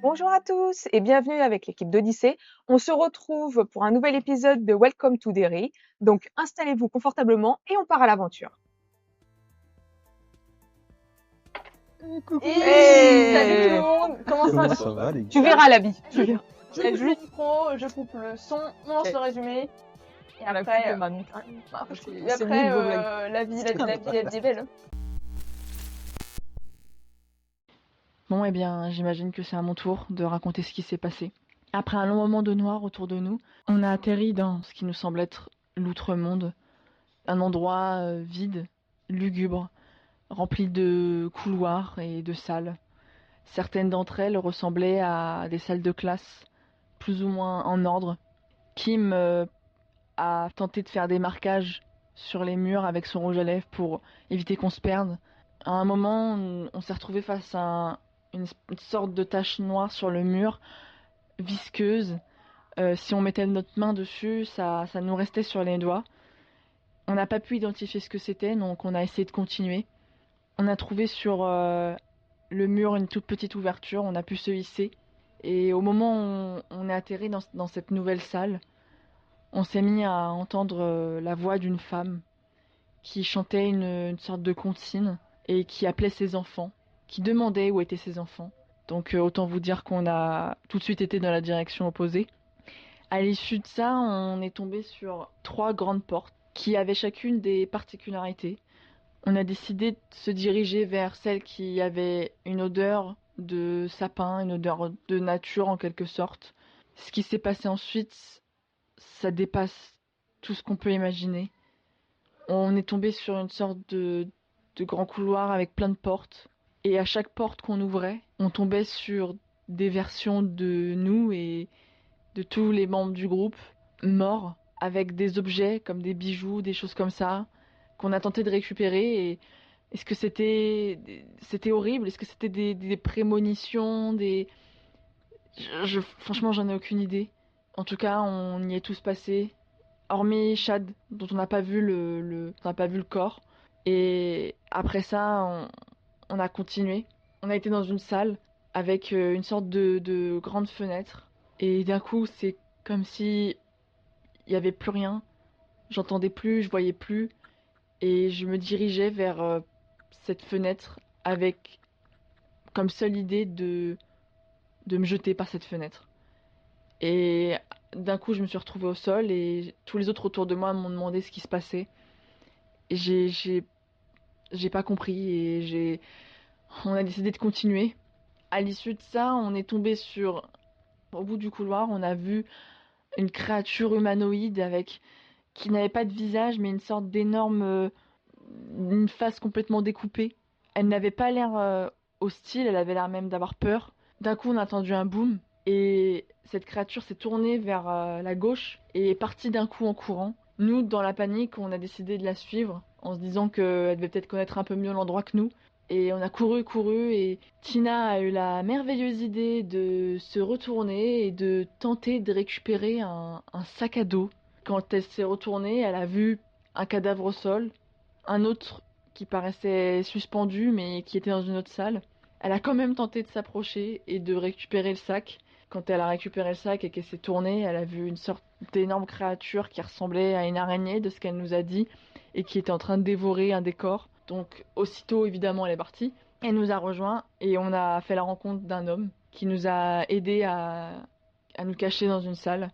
Bonjour à tous et bienvenue avec l'équipe d'Odyssée. On se retrouve pour un nouvel épisode de Welcome to Derry. Donc installez-vous confortablement et on part à l'aventure. Coucou. Salut tout le monde. Comment ça va les gars? Tu verras la vie. Tu verras. Je coupe le micro, je coupe le son, on lance le résumé. Et après, la vie est belle. Bon, eh bien, j'imagine que c'est à mon tour de raconter ce qui s'est passé. Après un long moment de noir autour de nous, on a atterri dans ce qui nous semble être l'outre-monde. Un endroit vide, lugubre, rempli de couloirs et de salles. Certaines d'entre elles ressemblaient à des salles de classe, plus ou moins en ordre. Kim a tenté de faire des marquages sur les murs avec son rouge à lèvres pour éviter qu'on se perde. À un moment, on s'est retrouvé face à une sorte de tache noire sur le mur, visqueuse. Si on mettait notre main dessus, ça nous restait sur les doigts. On n'a pas pu identifier ce que c'était, donc on a essayé de continuer. On a trouvé sur le mur une toute petite ouverture, on a pu se hisser. Et au moment où on est atterri dans cette nouvelle salle, on s'est mis à entendre la voix d'une femme qui chantait une sorte de comptine et qui appelait ses enfants, qui demandait où étaient ses enfants. Donc autant vous dire qu'on a tout de suite été dans la direction opposée. À l'issue de ça, on est tombé sur 3 grandes portes qui avaient chacune des particularités. On a décidé de se diriger vers celle qui avait une odeur de sapin, une odeur de nature en quelque sorte. Ce qui s'est passé ensuite, ça dépasse tout ce qu'on peut imaginer. On est tombé sur une sorte de grand couloir avec plein de portes. Et à chaque porte qu'on ouvrait, on tombait sur des versions de nous et de tous les membres du groupe morts, avec des objets comme des bijoux, des choses comme ça, qu'on a tenté de récupérer. Et est-ce que c'était horrible? Est-ce que c'était des prémonitions, franchement, j'en ai aucune idée. En tout cas, on y est tous passés, hormis Chad, dont on n'a pas vu on n'a pas vu le corps. Et après ça, on a continué. On a été dans une salle avec une sorte de grande fenêtre. Et d'un coup, c'est comme si il y avait plus rien. J'entendais plus, je voyais plus. Et je me dirigeais vers cette fenêtre avec comme seule idée de me jeter par cette fenêtre. Et d'un coup, je me suis retrouvée au sol et tous les autres autour de moi m'ont demandé ce qui se passait. Et j'ai pas compris et on a décidé de continuer. À l'issue de ça, on est tombé au bout du couloir, on a vu une créature humanoïde qui n'avait pas de visage, mais une sorte d'énorme, une face complètement découpée. Elle n'avait pas l'air hostile, elle avait l'air même d'avoir peur. D'un coup, on a entendu un boom et cette créature s'est tournée vers la gauche et est partie d'un coup en courant. Nous, dans la panique, on a décidé de la suivre en se disant qu'elle devait peut-être connaître un peu mieux l'endroit que nous. Et on a couru et Tina a eu la merveilleuse idée de se retourner et de tenter de récupérer un sac à dos. Quand elle s'est retournée, elle a vu un cadavre au sol, un autre qui paraissait suspendu mais qui était dans une autre salle. Elle a quand même tenté de s'approcher et de récupérer le sac. Quand elle a récupéré le sac et qu'elle s'est tournée, elle a vu une sorte d'énorme créature qui ressemblait à une araignée, de ce qu'elle nous a dit, et qui était en train de dévorer un des corps. Donc aussitôt, évidemment, elle est partie. Elle nous a rejoints et on a fait la rencontre d'un homme qui nous a aidés à nous cacher dans une salle.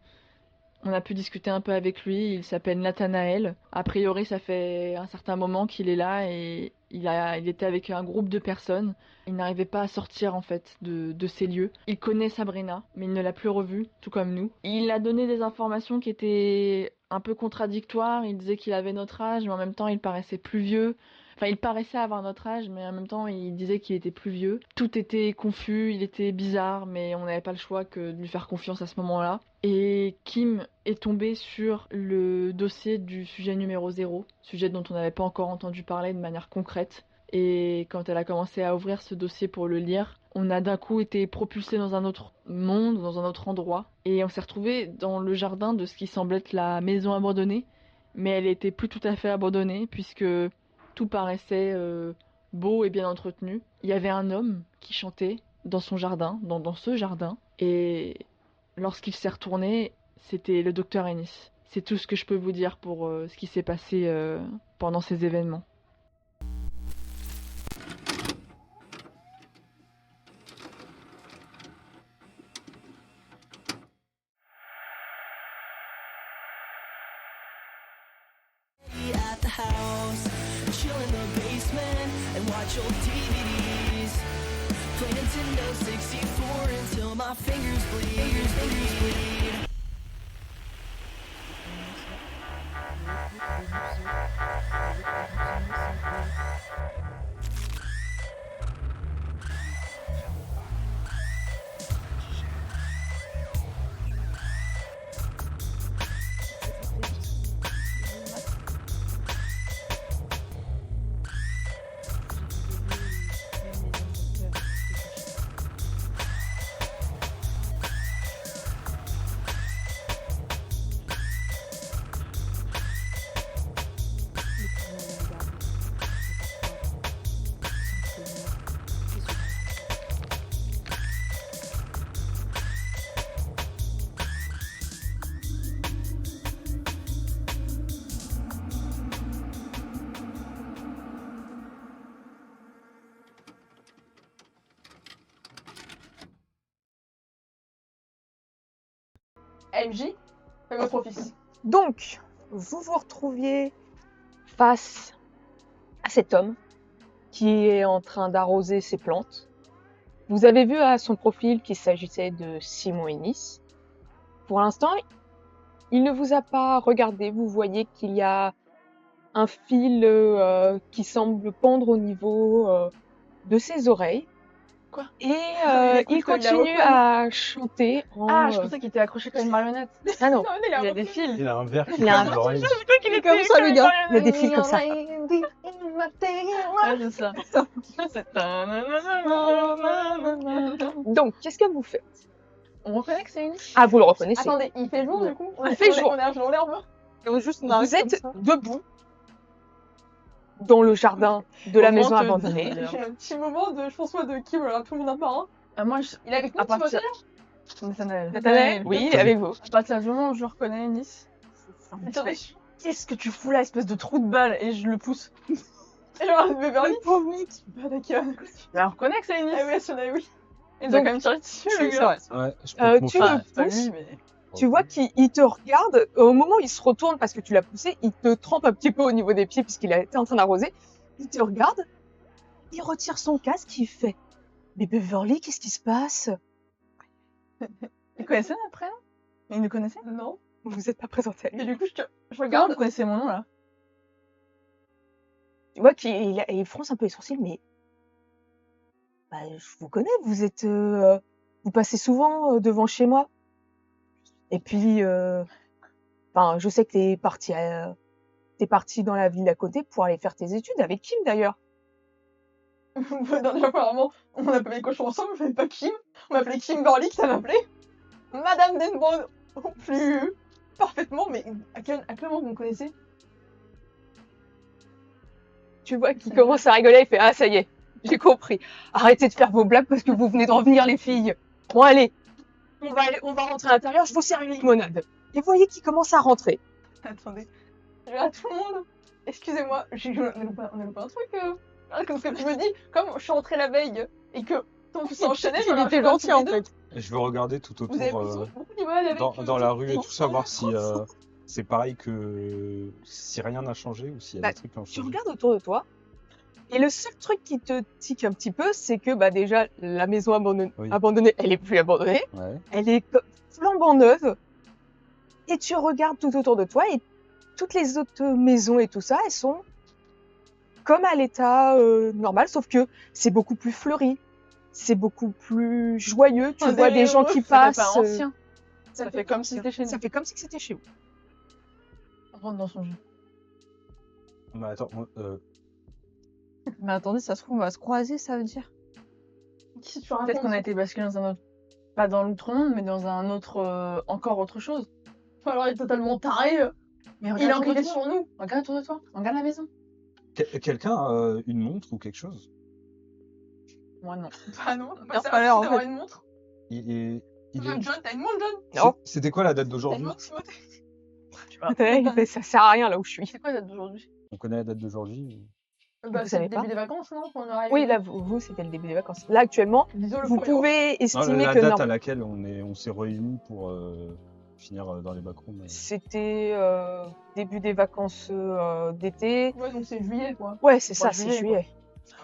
On a pu discuter un peu avec lui, il s'appelle Nathanaël. A priori, ça fait un certain moment qu'il est là et il était avec un groupe de personnes. Il n'arrivait pas à sortir en fait de ces lieux. Il connaît Sabrina, mais il ne l'a plus revue, tout comme nous. Il a donné des informations qui étaient un peu contradictoires. Il disait qu'il avait notre âge, mais en même temps, il paraissait plus vieux. Enfin, il paraissait avoir notre âge, mais en même temps, il disait qu'il était plus vieux. Tout était confus, il était bizarre, mais on n'avait pas le choix que de lui faire confiance à ce moment-là. Et Kim est tombée sur le dossier du sujet numéro 0, sujet dont on n'avait pas encore entendu parler de manière concrète. Et quand elle a commencé à ouvrir ce dossier pour le lire, on a d'un coup été propulsé dans un autre monde, dans un autre endroit. Et on s'est retrouvé dans le jardin de ce qui semblait être la maison abandonnée. Mais elle était plus tout à fait abandonnée, puisque Tout paraissait beau et bien entretenu. Il y avait un homme qui chantait dans son jardin, dans ce jardin. Et lorsqu'il s'est retourné, c'était le docteur Ennis. C'est tout ce que je peux vous dire pour ce qui s'est passé pendant ces événements. At the house, chill in the basement and watch old DVDs. Play Nintendo 64 until my fingers bleed. MJ, fais votre office. Donc, vous vous retrouviez face à cet homme qui est en train d'arroser ses plantes. Vous avez vu à son profil qu'il s'agissait de Simon Ennis. Pour l'instant, il ne vous a pas regardé. Vous voyez qu'il y a un fil qui semble pendre au niveau de ses oreilles. Quoi? Et écoute, il continue il a à chanter en... Ah, je pensais qu'il était accroché comme une marionnette. Ah non, Non, mais Il y a des fils. Il a un verre qui Il a fait un- de l'oreille. qu'il était comme ça, le gars. Il y a des fils comme ça. Ouais, c'est ça. C'est Donc, qu'est-ce que vous faites? On reconnaît que c'est une. Ah, vous le reconnaissez. Attendez, il fait jour du coup? Il fait jour. On est un jour l'herbe. Vous êtes debout dans le jardin de la maison abandonnée. J'ai un petit moment de, je pense moi, de qui voilà, tout le monde un par un. Moi, Il est avec nous, À tu vois partir- ça Nathanaël. Nathanaël, oui, il est avec vous. À partir du moment où je reconnais Ennis, Attendez. qu'est-ce que tu fous là, espèce de trou de balle? Et je le pousse. Et genre, Beverly. pauvre mec. Bah d'accord. Elle reconnaît que c'est Ennis. Ah oui, si on a oui. Il nous a Donc, quand même tiré dessus, c'est le gars. Ouais, je peux Euh, te tu montrer. le C'est pas pousses. lui, mais... Tu vois qu'il te regarde. Au moment où il se retourne parce que tu l'as poussé, il te trempe un petit peu au niveau des pieds puisqu'il a été en train d'arroser. Il te regarde. Il retire son casque. Il fait. Mais Beverly, qu'est-ce qui se passe? Il connaissait notre prénom? Il nous connaissait? Non. Vous vous êtes pas présenté. Et du coup, je Regarde, regarde. vous connaissez mon nom, là? Tu vois qu'il fronce un peu les sourcils, mais bah, je vous connais, vous passez souvent devant chez moi. Et puis, enfin, je sais que t'es parti dans la ville d'à côté pour aller faire tes études avec Kim d'ailleurs. Dernière fois, apparemment, on a appelé les cochons ensemble, on m'appelait pas Kim. On m'appelait Kimberly, que ça m'appelait. Madame Denbrown, au plus parfaitement, mais à quel moment vous me connaissez? Tu vois qu'il commence à rigoler, il fait ah ça y est, j'ai compris. Arrêtez de faire vos blagues parce que vous venez de revenir les filles. Bon allez, on va rentrer à l'intérieur, je vous sers une limonade. Et vous voyez qu'il commence à rentrer. Attendez. Je vais à tout le monde. Excusez-moi, on a loupé un truc. Comme ce que tu me dis, comme je suis rentrée la veille et que tout s'est enchaîné, Il était gentil en fait. Et je vais regarder tout Vous avez autour pris beaucoup d'images avec dans la rue et tout ça, voir si c'est pareil que si rien n'a changé ou s'il y a Bah, des trucs qui ont Tu changé. regardes autour de toi. Et le seul truc qui te tique un petit peu, c'est que bah déjà la maison Oui. abandonnée, elle est plus abandonnée, Ouais. elle est flambant neuve. Et tu regardes tout autour de toi et toutes les autres maisons et tout ça, elles sont comme à l'état normal, sauf que c'est beaucoup plus fleuri, c'est beaucoup plus joyeux. Tu On vois dirait des gens heureux, qui Ça passent. fait pas ancien. Ça fait comme si c'était chez nous. Ça fait comme si c'était chez vous. On rentre dans son jeu. Mais attends, Mais attendez, ça se trouve, on va se croiser, ça veut dire. Qu'est-ce que tu racontes? Peut-être qu'on a été basculé dans un autre... Pas dans l'outre-monde, mais dans un autre... encore autre chose. Alors il est totalement taré. Mais Il est autour de enquêté toi. sur nous. Regarde autour de toi. Regarde la maison. Quelqu'un a une montre ou quelque chose? Moi, non. Bah non, T'as c'est pas l'air, en d'avoir fait. une montre. Il est... il est- John, t'as une montre, John? Non. C'était quoi la date T'as une d'aujourd'hui? montre, Timothée? Nathanaël, il fait, ça sert à rien là où je suis. C'est quoi la date d'aujourd'hui? On connaît la date d'aujourd'hui? Bah, Vous c'est savez le début pas des vacances, non? Qu'on arrive. Oui, là, vous c'était le début des vacances. Là, actuellement, Disons le vous premier. pouvez Non, estimer la que date non. à laquelle on s'est réunis pour finir dans les backrooms. C'était début des vacances d'été. Ouais, donc c'est juillet, quoi. Ouais, c'est ça, Mois de c'est juillet, juillet.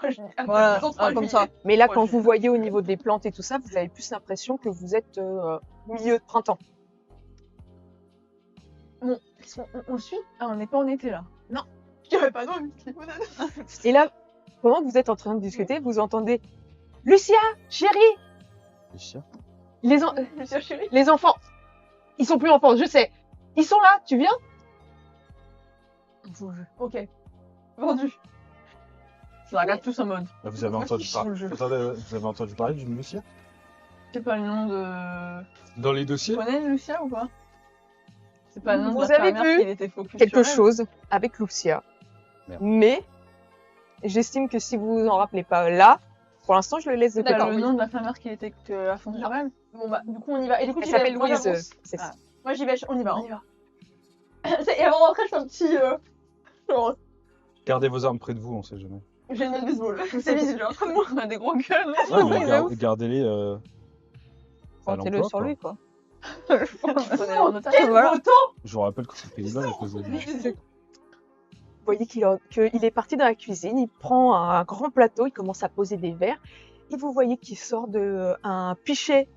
Ouais, je dis, ah, Voilà, par exemple, comme juillet. ça. Mais là, Ouais, quand je- vous voyez au niveau des plantes et tout ça, vous avez plus l'impression que vous êtes au milieu de printemps. Bon, on le suit? Ah, on n'est pas en été là. Je dirais pas non, une petite limonade. Et là, pendant que vous êtes en train de discuter, vous entendez Lucia, chérie, Les chiens. Lucia chérie. les enfants, ils sont plus enfants, je sais. Ils sont là, tu viens? Ok. Vendu. Je la regarde tous en mode. Vous avez entendu parler. Je- Attendez, vous avez entendu parler d'une Lucia? C'est pas le nom de. Dans les Tu dossiers? connais Lucia ou pas? C'est pas le nom Vous de la avez infirmière vu qui était focus Quelque sur elle. chose avec Lucia. Merde. Mais j'estime que si vous vous en rappelez pas là, pour l'instant, je le laisse de T'as côté. le nom de l'infirmière qui était à fond sur elle. Bon bah, du coup on y va. Et du coup Elle j'y vais. s'appelle Moi, Louise. j'avance. C'est ça. Moi j'y vais, on y va. Et avant d'entrer, je fais un petit. Genre, Gardez vos armes près de vous, on sait jamais. j'ai une baseball. C'est visible, hein. Moi. On a des gros gueules. Ouais, mais de ouf. gardez-les à Portez-le l'emploi, sur quoi. lui, quoi. Prenez-le en otage. Quel Voilà. beau temps. Je vous rappelle que c'est Pays-Bas à cause de Vous voyez qu'il est parti dans la cuisine, il prend un grand plateau, il commence à poser des verres, et vous voyez qu'il sort un pichet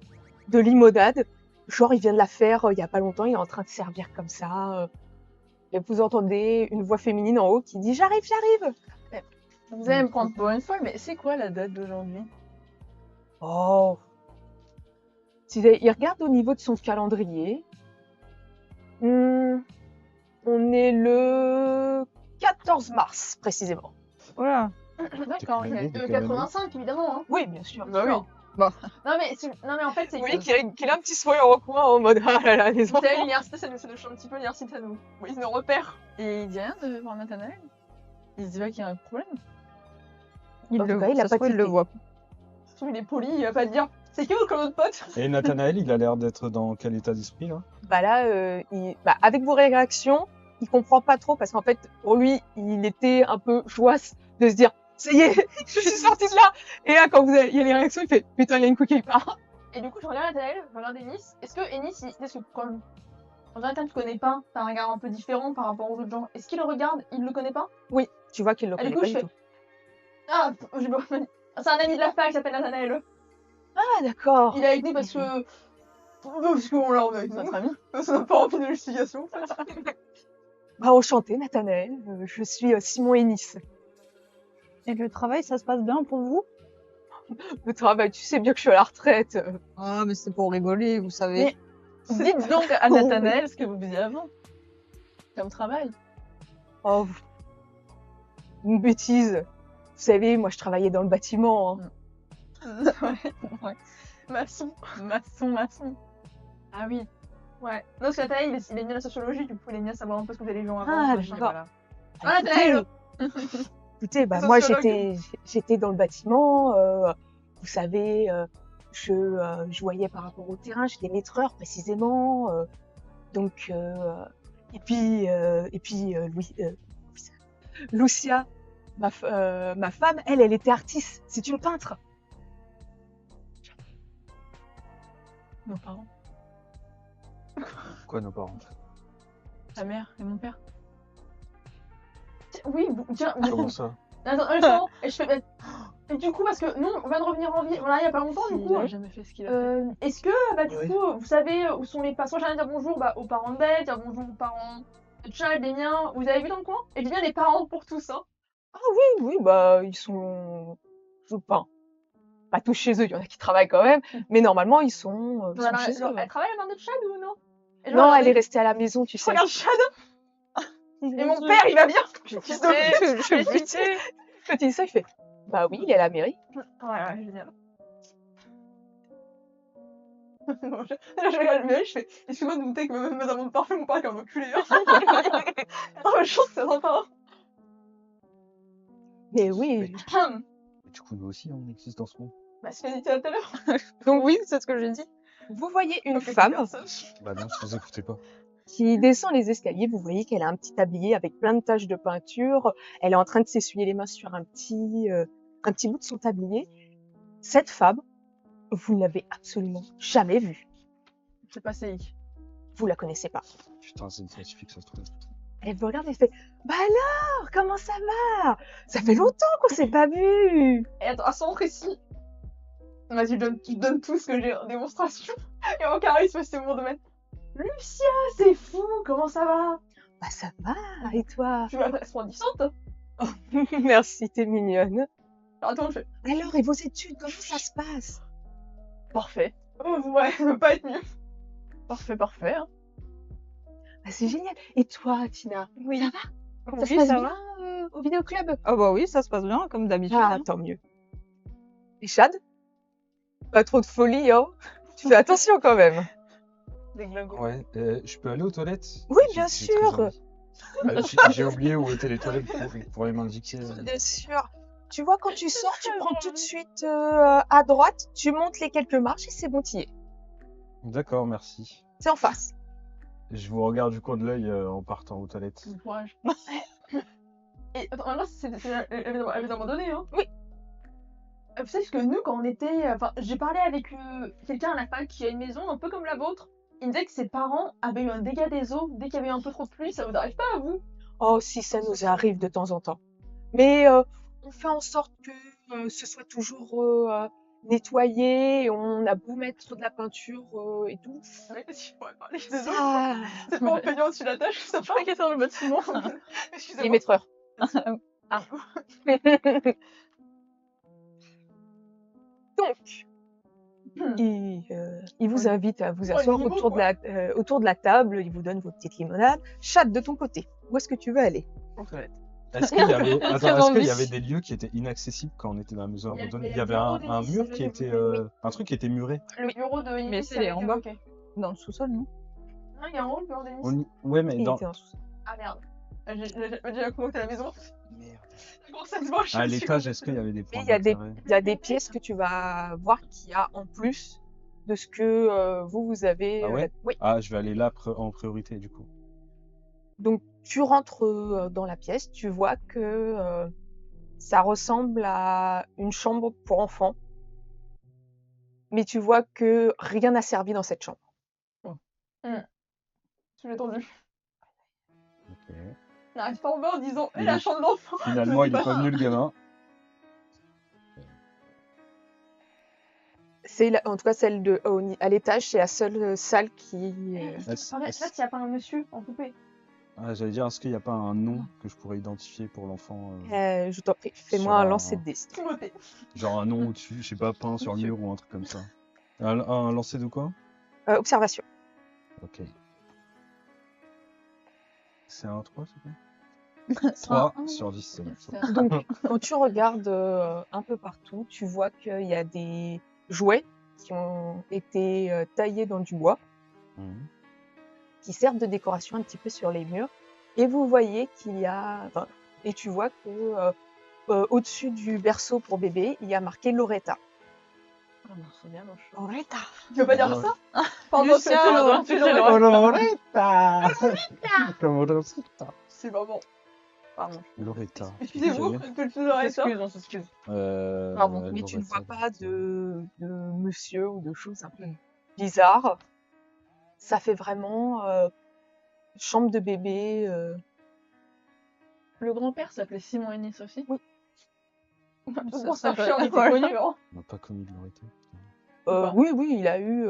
de limonade. Genre, il vient de la faire il y a pas longtemps, il est en train de servir comme ça. Et vous entendez une voix féminine en haut qui dit « J'arrive, j'arrive !» Vous allez me prendre pour une folle, mais c'est quoi la date d'aujourd'hui? Oh. Il regarde au niveau de son calendrier. On est le 14 mars, précisément. Voilà. D'accord, T'es ok. combien de 85 évidemment. Hein. Oui, bien sûr. Bah oui. Non mais en fait c'est Vous que. voyez qu'il a un petit sourire au coin en mode « Ah là là, les Vous enfants savez, l'université, ça nous touche un petit peu, l'université, ça nous. Oui, ils nous repèrent. Et il dit rien de voir Nathanaël? Il se dit pas qu'il y a un problème? En tout cas, il a pas tilté. voit. Surtout, il est poli, il va pas te dire. C'est qui comme notre pote? Et Nathanaël, il a l'air d'être dans quel état d'esprit, là? Bah là, avec vos réactions, il comprend pas trop parce qu'en fait, pour lui, il était un peu joisse de se dire « Ça y est, je suis sortie de là !» Et là, quand il y a les réactions, il fait « Putain, il y a une couille qui part Et du coup, je regarde Nathanaël, je regarde Ennis. Est-ce que Ennis, est-ce que comme. En général, tu connais pas, t'as un regard un peu différent par rapport aux autres gens. Est-ce qu'il le regarde, il le connaît pas? » Tu vois qu'il le Ah, du connaît coup, pas je du fais. tout. Ah, c'est un ami de la fac qui s'appelle Nathanaël. Ah, d'accord. Il est avec nous parce que. Parce qu'on l'a avec Notre nous. ami. Parce qu'on n'a pas envie de justification, en fait. Bah, enchanté, Nathanaël. Je suis Simon Ennis. Et le travail, ça se passe bien pour vous? Le travail, tu sais bien que je suis à la retraite. Ah, mais c'est pour rigoler, vous savez. Dites donc à Nathanaël ce que vous faisiez avant. Comme travail. Oh, une bêtise. Vous savez, moi, je travaillais dans le bâtiment. Hein. Ouais. Maçon. Maçon. Ah oui. Ouais. Non, parce que Nathanaël, il est bien la sociologie, du coup, il aime bien savoir un peu ce que faisaient les gens avant. Ah, machin. d'accord. Voilà. Ah, Nathanaël. Écoutez, bah, moi, Sociologue. j'étais dans le bâtiment. Vous savez, je voyais par rapport au terrain, j'étais maîtreur précisément. Donc, et puis Lucia, ma femme, elle était artiste. C'est une peintre. Nos parents. Quoi, nos parents? Ta mère et mon père. Oui, tiens. Comment ça? Attends, et je fais. Et du coup, parce que nous, on vient de revenir en ville, voilà, il y a pas longtemps, du Il coup. a jamais fait ce qu'il a fait. Est-ce que, bah, du Oui. coup, vous savez où sont les parents? J'allais dire bonjour aux parents de Belle, dire bonjour aux parents de Chad, des miens. Vous avez vu dans le coin? Et je dis bien les parents pour tous, hein. Oui, bah, ils sont. Enfin, pas tous chez eux, il y en a qui travaillent quand même. Mais normalement, ils sont chez eux. Elle travaille la mère de Chad ou non? Et je Non, regarde- elle est restée à la maison, tu Je sais. regarde Chad. Et mon père, il va bien. Je Fils de pute. je butais. Quand il dit ça, il fait bah oui, il est à la mairie. Ouais, génial. Non, je regarde le je fais excuse-moi de me douter que même dans mon parfum, mon père est un enculé. Hein. Non, mais je pense que c'est sympa. Mais oui. Et du coup, nous aussi, on existe dans ce monde. Bah, c'est ce qu'elle dit tout à l'heure. Donc Oui, c'est ce que j'ai dit. vous voyez une Ok, femme personne. Bah non, je vous écoutais pas. qui descend les escaliers. Vous voyez qu'elle a un petit tablier avec plein de taches de peinture. Elle est en train de s'essuyer les mains sur un petit bout de son tablier. Cette femme, vous ne l'avez absolument jamais vue. C'est pas CI. Vous la connaissez pas. Putain, c'est une scientifique, ça se trouve. Elle vous regarde et fait « Bah alors, comment ça va? Ça fait longtemps qu'on s'est pas vu !» Et attends, à son précis. Vas-y, je donne tout ce que j'ai en démonstration. Et en charisme, c'est mon domaine. Lucia, c'est fou, comment ça va? Bah ça va, et toi? Tu vas être resplendissante. Merci, t'es mignonne. Alors, attends, je fais. Alors, et vos études, comment ça se passe? Parfait. Oh, ouais, ça peut pas être mieux. Parfait, parfait. Hein. Bah, c'est génial. Et toi, Tina? Oui. Ça va? Ça se Oui, passe ça bien va. au vidéoclub? Ah bah oui, ça se passe bien, comme d'habitude. Ah, tant mieux. Et Chad? Pas trop de folie, hein? Tu fais attention quand même. Des glingos. Ouais, je peux aller aux toilettes? Oui, J'ai- bien j'ai très sûr. envie. J'ai oublié où étaient les toilettes pour les m'indiquer. Bien sûr. Tu vois, quand tu sors, tu prends tout de suite à droite, tu montes les quelques marches et c'est bon, t'y es. D'accord, merci. C'est en face. Je vous regarde du coin de l'œil en partant aux toilettes. Bon courage. Et attends, là, elle vient d'abandonner, hein? Oui. Vous savez que nous, quand on était. Enfin, j'ai parlé avec quelqu'un à la fac qui a une maison un peu comme la vôtre. Il me disait que ses parents avaient eu un dégât des eaux dès qu'il y avait un peu trop de pluie. Ça vous arrive pas à vous? Oh, si, ça nous arrive de temps en temps. Mais on fait en sorte que ce soit toujours nettoyé. On a beau mettre de la peinture et tout. Ouais, si, je pourrais parler. Je suis désolée. Ça... C'est pas en peignant dessus la tâche, ça Je crois qu'elle est dans le bâtiment. Excusez-moi. Millimètre-heure. Ah. Donc, il vous invite à vous Oh, asseoir niveau, autour de la table. Il vous donne vos petites limonades. Chad, de ton côté, où est-ce que tu veux aller? En toilette. Est-ce qu'il y avait, attends, Très est-ce qu'il envie. y avait des lieux qui étaient inaccessibles quand on était dans la maison Il y a- abandonnée? il y Il y a avait le un bureau de mur Nice, qui était, oui. un truc qui était muré. Le bureau de Mais Nice c'est avec en bas. ok. Dans le sous-sol, non? Ah, il y a un rond, le bureau de Nice. Ouais, mais Il dans. était en sous-sol. Ah merde. J'ai déjà commenté à la maison. Merde. Comment ça se voit? À l'étage, est-ce qu'il y avait des points Il y a d'intérêt? Il y a des pièces que tu vas voir qu'il y a en plus de ce que vous avez. Ah ouais? Oui. Ah, je vais aller là en priorité du coup. Donc tu rentres dans la pièce, tu vois que ça ressemble à une chambre pour enfants, mais tu vois que rien n'a servi dans cette chambre. Je l'ai tendu. Ok. N'arrive pas en bas en disant Il la est- chambre d'enfant. Finalement, il est pas venu le gamin. En tout cas celle à l'étage, c'est la seule salle qui. Est-ce- En fait, est-ce- il n'y a pas un monsieur en poupée. Ah, j'allais dire, est-ce qu'il n'y a pas un nom que je pourrais identifier pour l'enfant? Je t'en prie, fais-moi Sur un un- lancer de dés. Timothée. Genre un nom au-dessus, je sais pas, peint sur le mur ou un truc comme ça. Un lancer de quoi? Observation. Ok. C'est un 3, s'il te plaît? 3 sur 10, c'est bon. Donc, quand tu regardes un peu partout, tu vois qu'il y a des jouets qui ont été taillés dans du bois, Mhm. qui servent de décoration un petit peu sur les murs. Et vous voyez qu'il y a... enfin, et tu vois que au-dessus du berceau pour bébé, il y a marqué Loretta. Ah non, c'est bien moche. Loretta. Tu veux pas dire ça? Pardon, Lucien, tu l'aurais. Loretta! Comment Loretta? C'est maman. Pardon. Loretta. Excusez-vous, On que tu l'aurais ça. s'excuse, on s'excuse. Pardon, mais tu ne vois pas de monsieur ou de choses un peu bizarres. Ça fait vraiment chambre de bébé. Le grand-père s'appelait Simon Ennis aussi. Pourquoi ça ça peut- chien, il était Ouais. connu. On n'a pas commis de Loretta. pas. Oui, oui, il a eu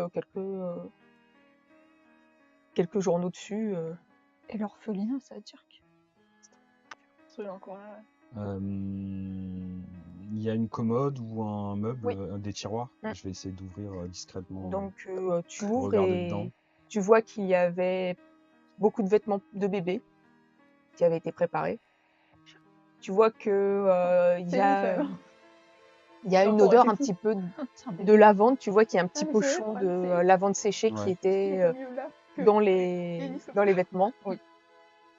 quelques journaux dessus. Et l'orphelinat, ça veut dire que... Celui encore là. Il y a une commode ou un meuble, Oui. des tiroirs. Mm. Je vais essayer d'ouvrir discrètement. Donc tu pour ouvres regarder dedans. et tu vois qu'il y avait beaucoup de vêtements de bébé qui avaient été préparés. Tu vois que il y C'est a, une femme. il y a une Encore, odeur c'est un fou. petit peu de lavande. Tu vois qu'il y a un petit Ah, mais c'est pochon vrai, de c'est- lavande séchée qui Ouais. était C'est mieux là que- dans Élise. les vêtements.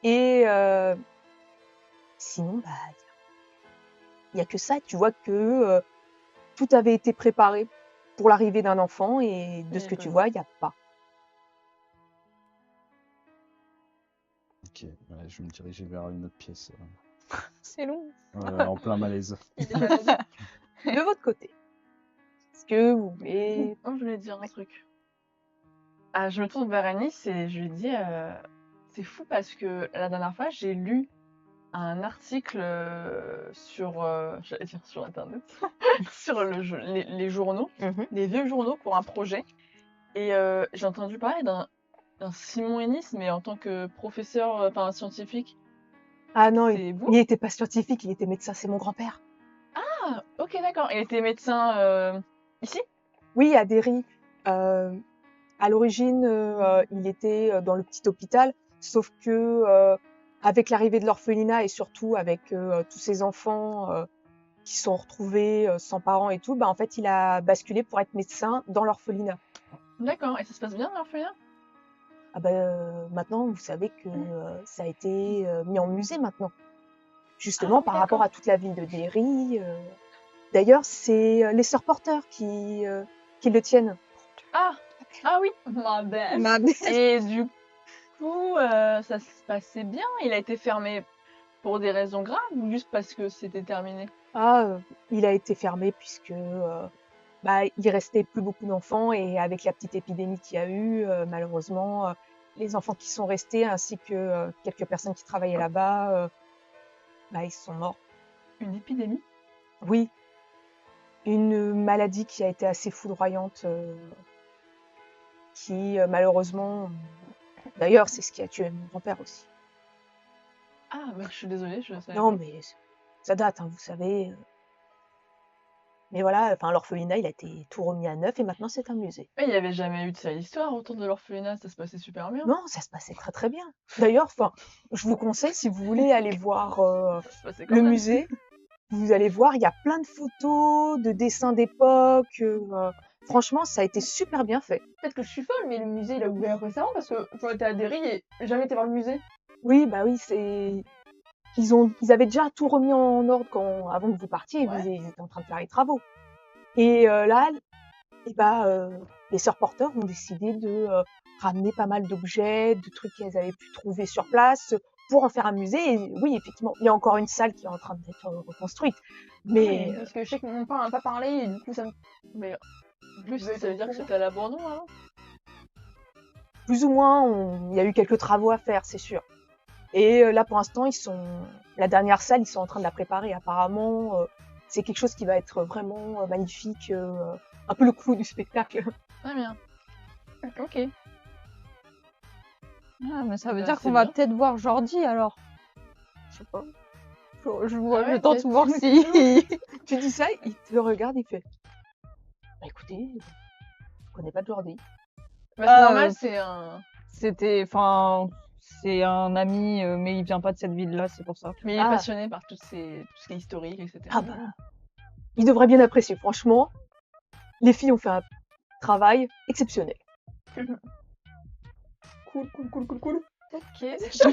Et sinon, bah, Il y a que ça. Tu vois que tout avait été préparé pour l'arrivée d'un enfant et de ce que tu vois, il n'y a pas. Ok, ouais, je vais me diriger vers une autre pièce. C'est long. En plein malaise. De votre côté, est-ce que vous voulez... Oh, je voulais dire un truc. Ah, je me tourne vers Anis et je lui dis c'est fou parce que la dernière fois, j'ai lu un article sur, j'allais dire sur Internet, sur les journaux, les vieux journaux pour un projet. Et j'ai entendu parler d'un Simon Ennis, mais en tant que professeur, enfin scientifique. Ah non, C'est vous? il n'était pas scientifique, il était médecin, c'est mon grand-père. Ah, ok, d'accord. Il était médecin ici? Oui, à Derry. À l'origine, il était dans le petit hôpital, sauf que avec l'arrivée de l'orphelinat et surtout avec tous ces enfants qui sont retrouvés sans parents et tout, bah, en fait, il a basculé pour être médecin dans l'orphelinat. D'accord. Et ça se passe bien, l'orphelinat? Ah bah, maintenant, vous savez que ça a été mis en musée maintenant, justement par rapport à toute la ville de Derry. D'ailleurs, c'est les sœurs Porter qui le tiennent. Ah oui, ma belle. Ma belle. Et du coup, ça se passait bien? Il a été fermé pour des raisons graves ou juste parce que c'était terminé? Ah, il a été fermé puisque bah, il restait plus beaucoup d'enfants et avec la petite épidémie qu'il y a eu, malheureusement, les enfants qui sont restés ainsi que quelques personnes qui travaillaient là-bas, bah, ils sont morts. Une épidémie? Oui, une maladie qui a été assez foudroyante, qui malheureusement, d'ailleurs, c'est ce qui a tué mon grand-père aussi. Ah, bah, je suis désolée, je savais Non, pas. mais ça date, hein, vous savez. Mais voilà, enfin, l'orphelinat, il a été tout remis à neuf et maintenant c'est un musée. Mais il n'y avait jamais eu de sale histoire autour de l'orphelinat, ça se passait super bien. Non, ça se passait très très bien. D'ailleurs, enfin, je vous conseille, si vous voulez aller voir Ça se passait quand le même. musée, vous allez voir, il y a plein de photos, de dessins d'époque. Franchement, ça a été super bien fait. Peut-être que je suis folle, mais le musée il a ouvert récemment parce que quand j'étais à Derry et j'ai jamais été voir le musée. Oui, bah oui, c'est. Ils avaient déjà tout remis en ordre avant que vous partiez. Ouais. Ils étaient en train de faire les travaux. Et là, les sœurs Porter ont décidé de ramener pas mal d'objets, de trucs qu'elles avaient pu trouver sur place pour en faire un musée. Et oui, effectivement, il y a encore une salle qui est en train d'être reconstruite. Mais Parce que je sais que mon père n'a pas parlé et du coup ça me. Mais en plus, Vous avez ça veut été dire au que c'était à l'abandon alors? plus ou moins, il y a eu quelques travaux à faire, c'est sûr. Et là, pour l'instant, la dernière salle, ils sont en train de la préparer. Apparemment, c'est quelque chose qui va être vraiment magnifique, un peu le clou du spectacle. Très bien. Ok. Ah, mais ça veut Bah, dire c'est qu'on va bien. peut-être voir Jordi alors. Je sais pas. Ah ouais, Je tente peut-être. voir si. Tu dis ça, il te regarde, il fait bah, écoutez, je connais pas de Jordi. Bah, c'est normal, c'est un. C'est un ami, mais il vient pas de cette ville-là, c'est pour ça. Mais il est Ah. passionné par tout ce qui est historique, etc. Ah bah, il devrait bien apprécier. Franchement, les filles ont fait un travail exceptionnel. Cool. Ok. tu sais,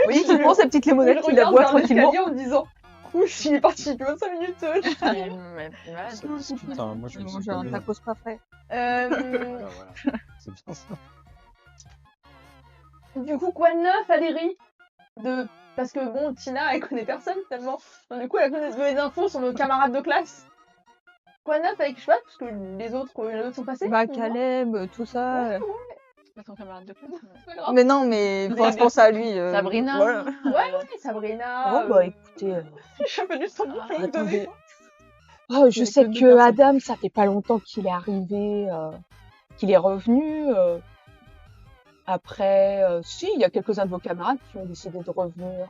Oui, il prend sa petite limonade, il la boit tranquillement. en me disant cool, il est parti depuis 25 minutes. Ouais. Ça discute, hein, moi je J'ai me mangé un tacos pas frais. Voilà. C'est bien ça. Du coup, quoi de neuf à Derry Parce que bon, Tina, elle connaît personne tellement. Donc, du coup, elle connaît les infos sur nos camarades de classe. Quoi de neuf avec Schwab Parce que les autres sont passés. Bah, non Caleb, tout ça. Ouais, Pas ton camarade de classe. c'est pas grave. Mais non, mais enfin, je pense à lui. Sabrina. Voilà. Ouais, Sabrina. Oh bah écoutez, J'ai un peu du son de Ah, je vais vous attendez. donner. Oh, je Il y a sais que deux que personnes. Adam, ça fait pas longtemps qu'il est arrivé, qu'il est revenu. Après, si, il y a quelques-uns de vos camarades qui ont décidé de revenir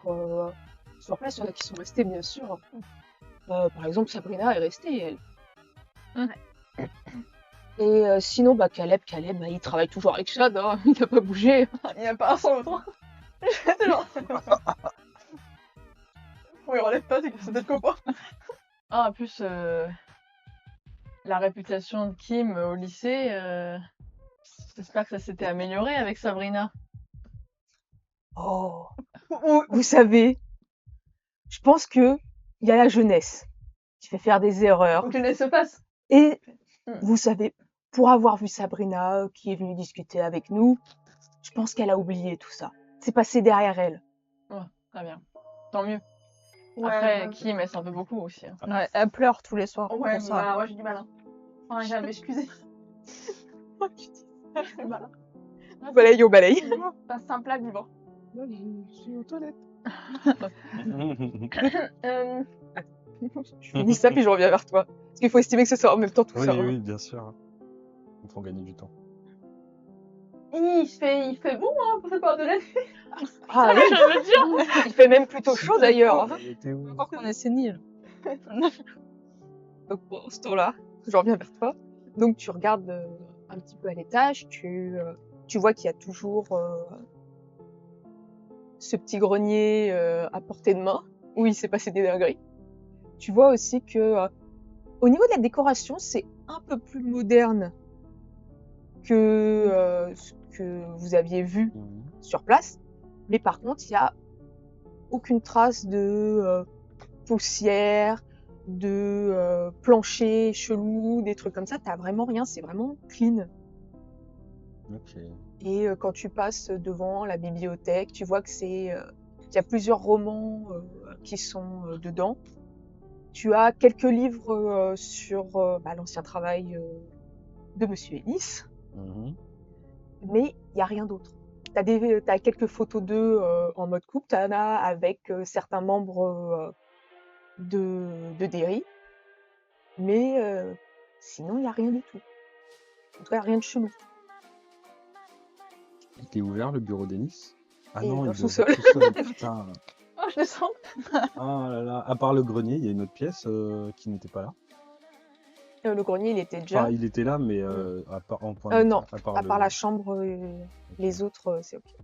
sur place. Il y en a qui sont restés, bien sûr. Par exemple, Sabrina est restée, elle. Ouais. Et sinon, bah, Caleb, bah, il travaille toujours avec Chad, hein, il n'a pas bougé. Il n'y a pas un sans l'autre. C'est genre. Oui, relève pas, c'est que c'est peut-être copain. Ah, en plus, la réputation de Kim au lycée, j'espère que ça s'était amélioré avec Sabrina. Oh, vous savez, je pense que il il y a la jeunesse qui fait faire des erreurs. Faut que jeunesse se passe. Et Mm. vous savez, pour avoir vu Sabrina qui est venue discuter avec nous, je pense qu'elle a oublié tout ça. C'est passé derrière elle. Très bien. Tant mieux. Ouais, Après, ouais. Kim, elle s'en veut beaucoup aussi. Hein. Ouais, elle pleure tous les soirs Ouais, pour ça. bah, ouais, j'ai du mal. Hein. Enfin, j'ai à m'excuser. Voilà. Balaye au balaye. Pas simple à vivre. Je suis aux toilettes. Je finis ça puis je reviens vers toi. Parce qu'il faut estimer que ce soit en même temps tout Oui, ça. hein. oui, bien sûr. Il faut gagner du temps. Il fait bon, hein, pour cette période de l'année. Ah oui, je veux dire. Il fait même plutôt chaud d'ailleurs. hein. Elle était où Encore qu'on est sénile. Donc pour ce temps-là, je reviens vers toi. Donc tu regardes un petit peu à l'étage, tu vois qu'il y a toujours ce petit grenier à portée de main où il s'est passé des dingueries. Tu vois aussi que au niveau de la décoration, c'est un peu plus moderne que ce que vous aviez vu sur place. Mais par contre, il y a aucune trace de poussière, de plancher chelou, des trucs comme ça. T'as vraiment rien, c'est vraiment clean. Ok. Et quand tu passes devant la bibliothèque, tu vois que il y a plusieurs romans qui sont dedans. Tu as quelques livres sur l'ancien travail de Monsieur Ellis, mais il y a rien d'autre. T'as quelques photos d'eux en mode couple, t'en as avec certains membres de Derry, mais sinon il y a rien du tout. En tout cas, rien de chelou. Il est ouvert le bureau d'Ennis? Ah Et non, dans il le est sous-sol. ouvert tout seul, putain. Oh, je le sens. Ah là là. À part le grenier, il y a une autre pièce qui n'était pas là. Le grenier, il était déjà. Enfin, il était là, mais à part en point Non, à part, à part la chambre, les autres, c'est ok.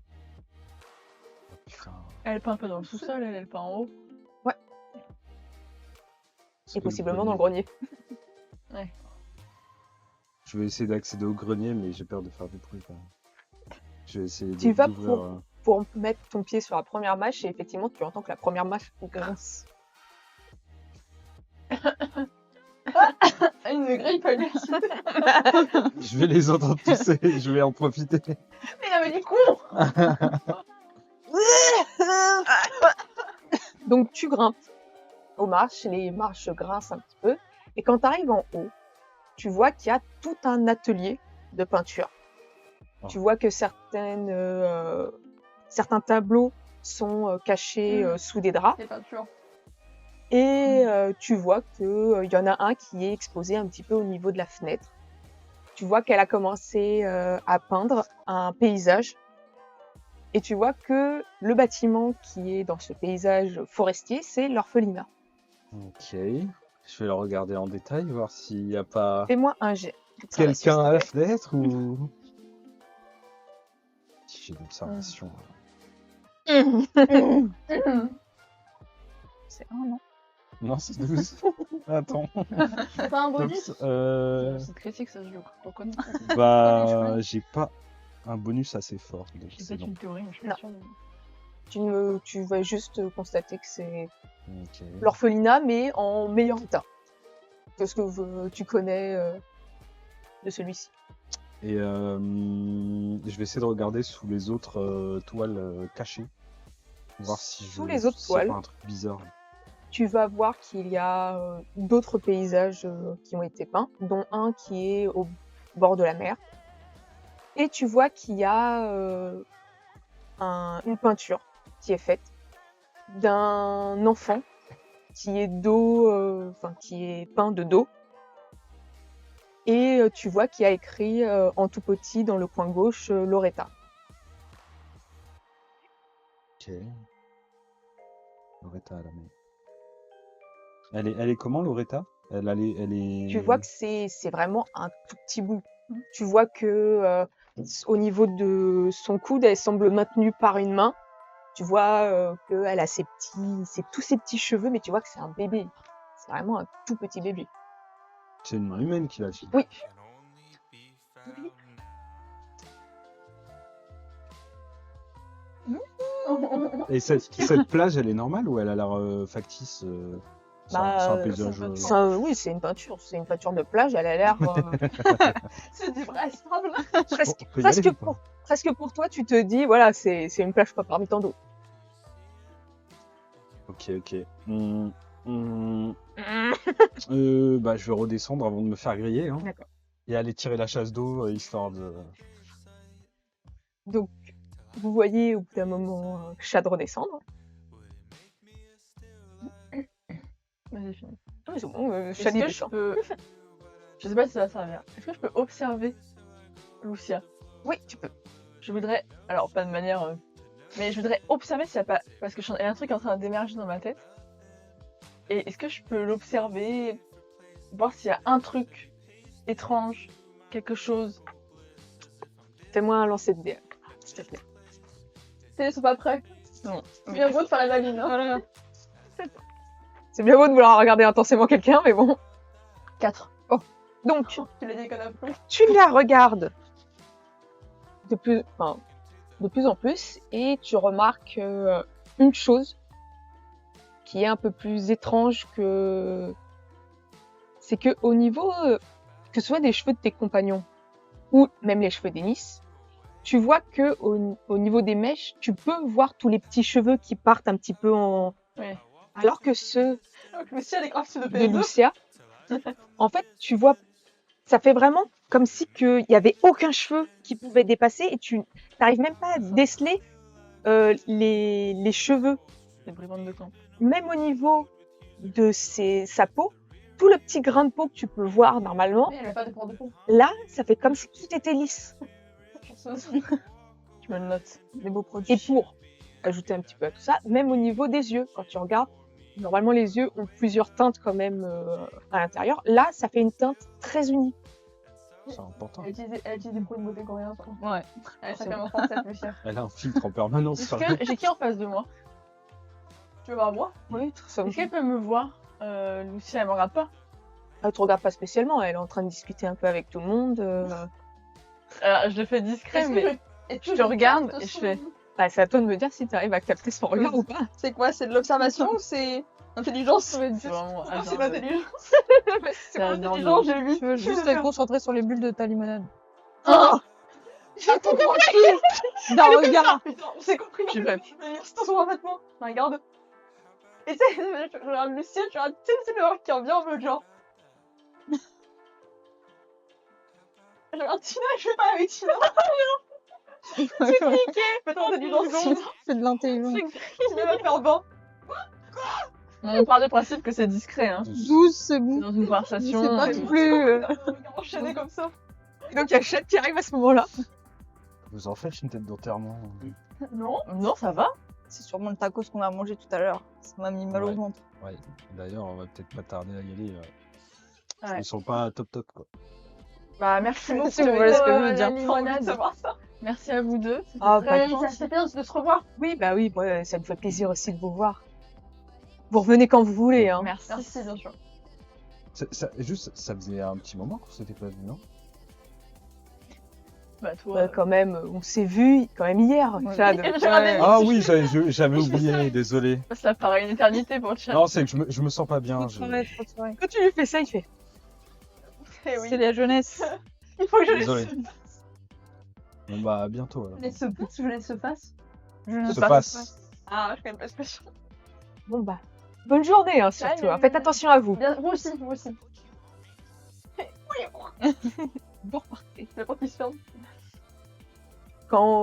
Oh, putain. Elle peint un peu dans le sous-sol, elle peint en haut. Parce Et que possiblement dans le grenier. Je vais essayer d'accéder au grenier, mais j'ai peur de faire du bruit quand même. Je vais essayer Tu vas d'ouvrir. Pour mettre ton pied sur la première mâche, et effectivement, tu entends que la première mâche grince. Une grippe, lui. Je vais les entendre tousser, je vais en profiter. Mais il avait dit con. Donc tu grimpes aux marches, les marches grincent un petit peu, et quand tu arrives en haut, tu vois qu'il y a tout un atelier de peinture. Oh. Tu vois que certains tableaux sont cachés sous des draps, C'est peinture. et tu vois qu'il y en a un qui est exposé un petit peu au niveau de la fenêtre. Tu vois qu'elle a commencé à peindre un paysage. Et tu vois que le bâtiment qui est dans ce paysage forestier, c'est l'orphelinat. Ok. Je vais le regarder en détail, voir s'il n'y a pas Fais-moi un jet. quelqu'un à la fenêtre ou. Si j'ai d'observation. C'est un, non? Non, c'est 12. Attends. C'est pas un bonus. C'est critique, ça se joue. On connaît. Bah, j'ai pas un bonus assez fort. Donc C'est c'est peut-être bon. une théorie, mais je suis Non. pas sûre. Tu vas juste constater que c'est Ok. l'orphelinat, mais en meilleur état que ce que tu connais de celui-ci. Et je vais essayer de regarder sous les autres toiles cachées. Voir si Sous les autres s'il y a toiles. pas un truc bizarre. Tu vas voir qu'il y a d'autres paysages qui ont été peints, dont un qui est au bord de la mer. Et tu vois qu'il y a une peinture qui est faite d'un enfant qui est qui est peint de dos. Et tu vois qu'il y a écrit en tout petit dans le coin gauche Loretta. Ok. Loretta à la main. Elle est comment, Loretta? Elle est. Tu vois que c'est vraiment un tout petit bout. Tu vois que au niveau de son coude, elle semble maintenue par une main. Tu vois qu'elle a tous ses petits cheveux, mais tu vois que c'est un bébé. C'est vraiment un tout petit bébé. C'est une main humaine qui l'a fait. Oui. Et cette plage, elle est normale ou elle a l'air factice C'est un paysage. Oui, c'est une peinture. C'est une peinture de plage. Elle a l'air C'est du vrai sable. presque, On peut y aller, presque, quoi. presque pour toi. Tu te dis, voilà, c'est une plage pas parmi tant d'autres. Ok. Bah, je vais redescendre avant de me faire griller. Hein. D'accord. Et aller tirer la chasse d'eau, histoire de. Donc, vous voyez au bout d'un moment Chad redescendre. Vas-y, finis. Ah, mais c'est bon, Est-ce Chad il que je descend. peux... Je sais pas si ça va servir. Est-ce que je peux observer Lucia? Oui, tu peux. Je voudrais... Alors, pas de manière... Mais je voudrais observer s'il n'y a pas... Parce que il y a un truc en train d'émerger dans ma tête. Et est-ce que je peux l'observer, voir s'il y a un truc étrange, quelque chose? Fais-moi un lancer de dés, s'il te plaît. Ils sont pas prêts. Non. Bien beau de faire la maline. Hein. Voilà. C'est bien beau de vouloir regarder intensément quelqu'un, mais bon. 4. Donc, Tu l'as dit qu'on a plus. tu la regardes de plus en plus et tu remarques une chose qui est un peu plus étrange que... C'est que au niveau, que ce soit des cheveux de tes compagnons ou même les cheveux d'Ennis, tu vois que au niveau des mèches, tu peux voir tous les petits cheveux qui partent un petit peu en... Ouais. Alors que ceux Donc, le ciel est grave sur le de PS2. Lucia, en fait, tu vois, ça fait vraiment comme si il y avait aucun cheveu qui pouvait dépasser et tu n'arrives même pas à déceler les cheveux. Les brigandes de camp. Même au niveau de sa peau, tout le petit grain de peau que tu peux voir normalement, Mais elle a pas de port de peau. là, ça fait comme si tout était lisse. Chanceuse. Je me le note. Des beaux produits. Et pour ajouter un petit peu à tout ça, même au niveau des yeux, quand tu regardes, normalement les yeux ont plusieurs teintes quand même à l'intérieur. Là, ça fait une teinte très unie. C'est important. Elle utilise des produits de beauté coréens. Ouais. Elle est sacrément française, Lucia. Elle a un filtre en permanence. Est-ce que j'ai qui en face de moi? Tu veux voir moi? Oui, très Est-ce qu'elle peut me voir? Lucia, elle me regarde pas? Elle te regarde pas spécialement, elle est en train de discuter un peu avec tout le monde. Je le fais discret, mais je te regarde et je fais... Bah, c'est à toi de me dire si tu arrives à capter son regard ou pas. C'est quoi? C'est de l'observation ou c'est intelligence? C'est vraiment Ah, c'est hasardeux. l'intelligence. C'est hasardeux. Intelligence, j'ai vu. Tu veux juste être concentré sur les bulles de ta limonade. Oh J'ai tout compris. D'un regard. Putain, on s'est compris. Je suis prête. Je vais lire ça sur mon vêtement. Regarde. Et tu sais, je regarde Lucie, tu regardes le qui revient en mode genre. Je regarde Tina, je vais pas avec Tina. C'est cliqué. Fais-toi intelligence. C'est de l'intelligence. Tina va faire 20. On part du principe que c'est discret, hein. 12 secondes. Dans une conversation. C'est pas et- tout plus. Enchaîné comme ça. Et donc il y a Chad qui arrive à ce moment-là. Vous en faites une tête d'enterrement. Non. Non, ça va. C'est sûrement le tacos qu'on a mangé tout à l'heure. Ça m'a mis mal au Ouais. ventre. Ouais. D'ailleurs, on va peut-être pas tarder à y aller. Ouais. Ils sont pas top. Quoi. Bah, merci beaucoup. Si vous voyez ce que je veux la dire. limonade. savoir ça. Merci à vous deux. C'était Ah, très pas de gentil. Ça fait bien de se revoir. Oui, bah oui, ouais, ça me fait plaisir aussi de vous voir. Vous revenez quand vous voulez, hein. Merci. Merci, bien sûr. Ça faisait un petit moment qu'on s'était pas vu, non? Bah, toi. Quand même, on s'est vu quand même hier, Ouais. Chad. Et j'ai regardé- Ah oui, j'avais oublié, désolé. Ça paraît une éternité pour le chat. Non, c'est que je me sens pas bien. Trop de soirées, trop de soirées. Quand tu lui fais ça, il fait. Eh oui. C'est la jeunesse. Il faut que je Désolé. laisse Bon bah à bientôt alors. se passe ou je laisse se passe. Se passe. Ah, je connais pas l'expression. Bon bah, bonne journée, hein, surtout. Salut. Hein. Faites attention à vous. Bien, moi aussi, moi aussi. Bon, repartez. Le porte qui se ferme.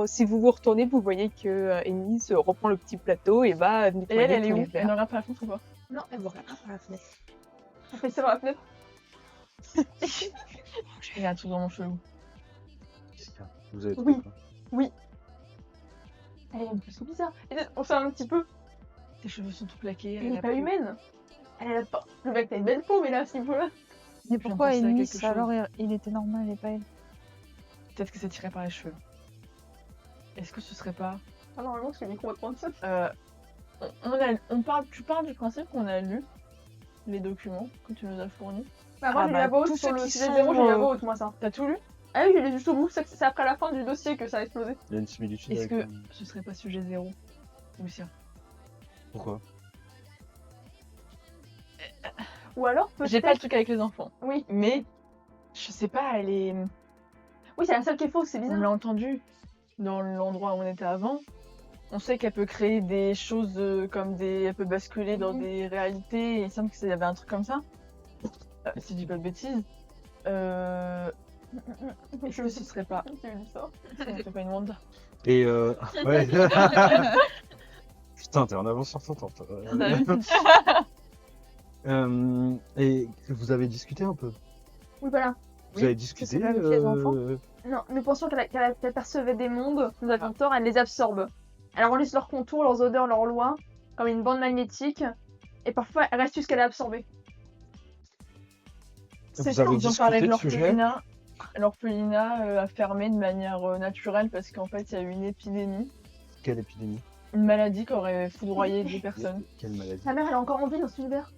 Si vous vous retournez, vous voyez que Ennis reprend le petit plateau et va Et nettoyer elle est tous les où? Elle verres. ne regarde pas la fenêtre ou pas? Non, elle vous regarde pas par la fenêtre. Elle fait ça par la fenêtre. Il y a un truc vraiment chelou. Qu'est-ce qu'il y a Vous avez Oui. trouvé quoi Elle est un peu bizarre. Et on sait un petit peu. Tes cheveux sont tout plaqués. Elle a est pas plus- humaine. Elle a pas. Le mec, t'as une belle peau, mais là, à ce niveau-là. Mais viens de pourquoi penser à Ennis, quelque chose. alors il était normal et pas elle? Peut-être que c'est tiré par les cheveux. Est-ce que ce serait pas... Ah, normalement, parce que le micro va prendre ça. Tu parles du principe qu'on a lu les documents que tu nous as fournis. Bah, moi, Ah j'ai lu bah, la voix haute tous sur ceux le qui sujet sont, 0, j'ai lu la voix haute, moi, ça. T'as tout lu? Ah oui, j'ai lu jusqu'au bout, c'est après la fin du dossier que ça a explosé. Il y a une similitude Est-ce avec... que ce serait pas sujet 0, Lucia? Pourquoi Ou alors peut-être. J'ai pas le truc avec les enfants. Oui. Mais, je sais pas, elle est... Oui, c'est la seule qui est fausse, c'est On bizarre. l'a entendu dans l'endroit où on était avant. On sait qu'elle peut créer des choses comme des... Elle peut basculer dans des réalités. Il semble qu'il y avait un truc comme ça. Si je dis pas de bêtises. Est-ce que ce serait pas... J'ai vu ça. C'est pas une Wanda. Et ouais. Putain, t'es en avance sur ton temps. Toi. Et vous avez discuté un peu. Oui, voilà. Vous Oui, avez discuté. c'est la vie des enfants. Non, nous pensions qu'elle percevait des mondes, nous avions tort, elle les absorbe. Elle enregistre leurs contours, leurs odeurs, leurs lois, comme une bande magnétique, et parfois elle reste jusqu'à l'absorber. Vous C'est avez ça, ils ont discuté parlé de de sujet l'orphelinat. L'orphelinat a fermé de manière naturelle parce qu'en fait il y a eu une épidémie, Quelle épidémie? une maladie qui aurait foudroyé des personnes. Quelle maladie? Ta mère, elle est encore en vie dans cet univers.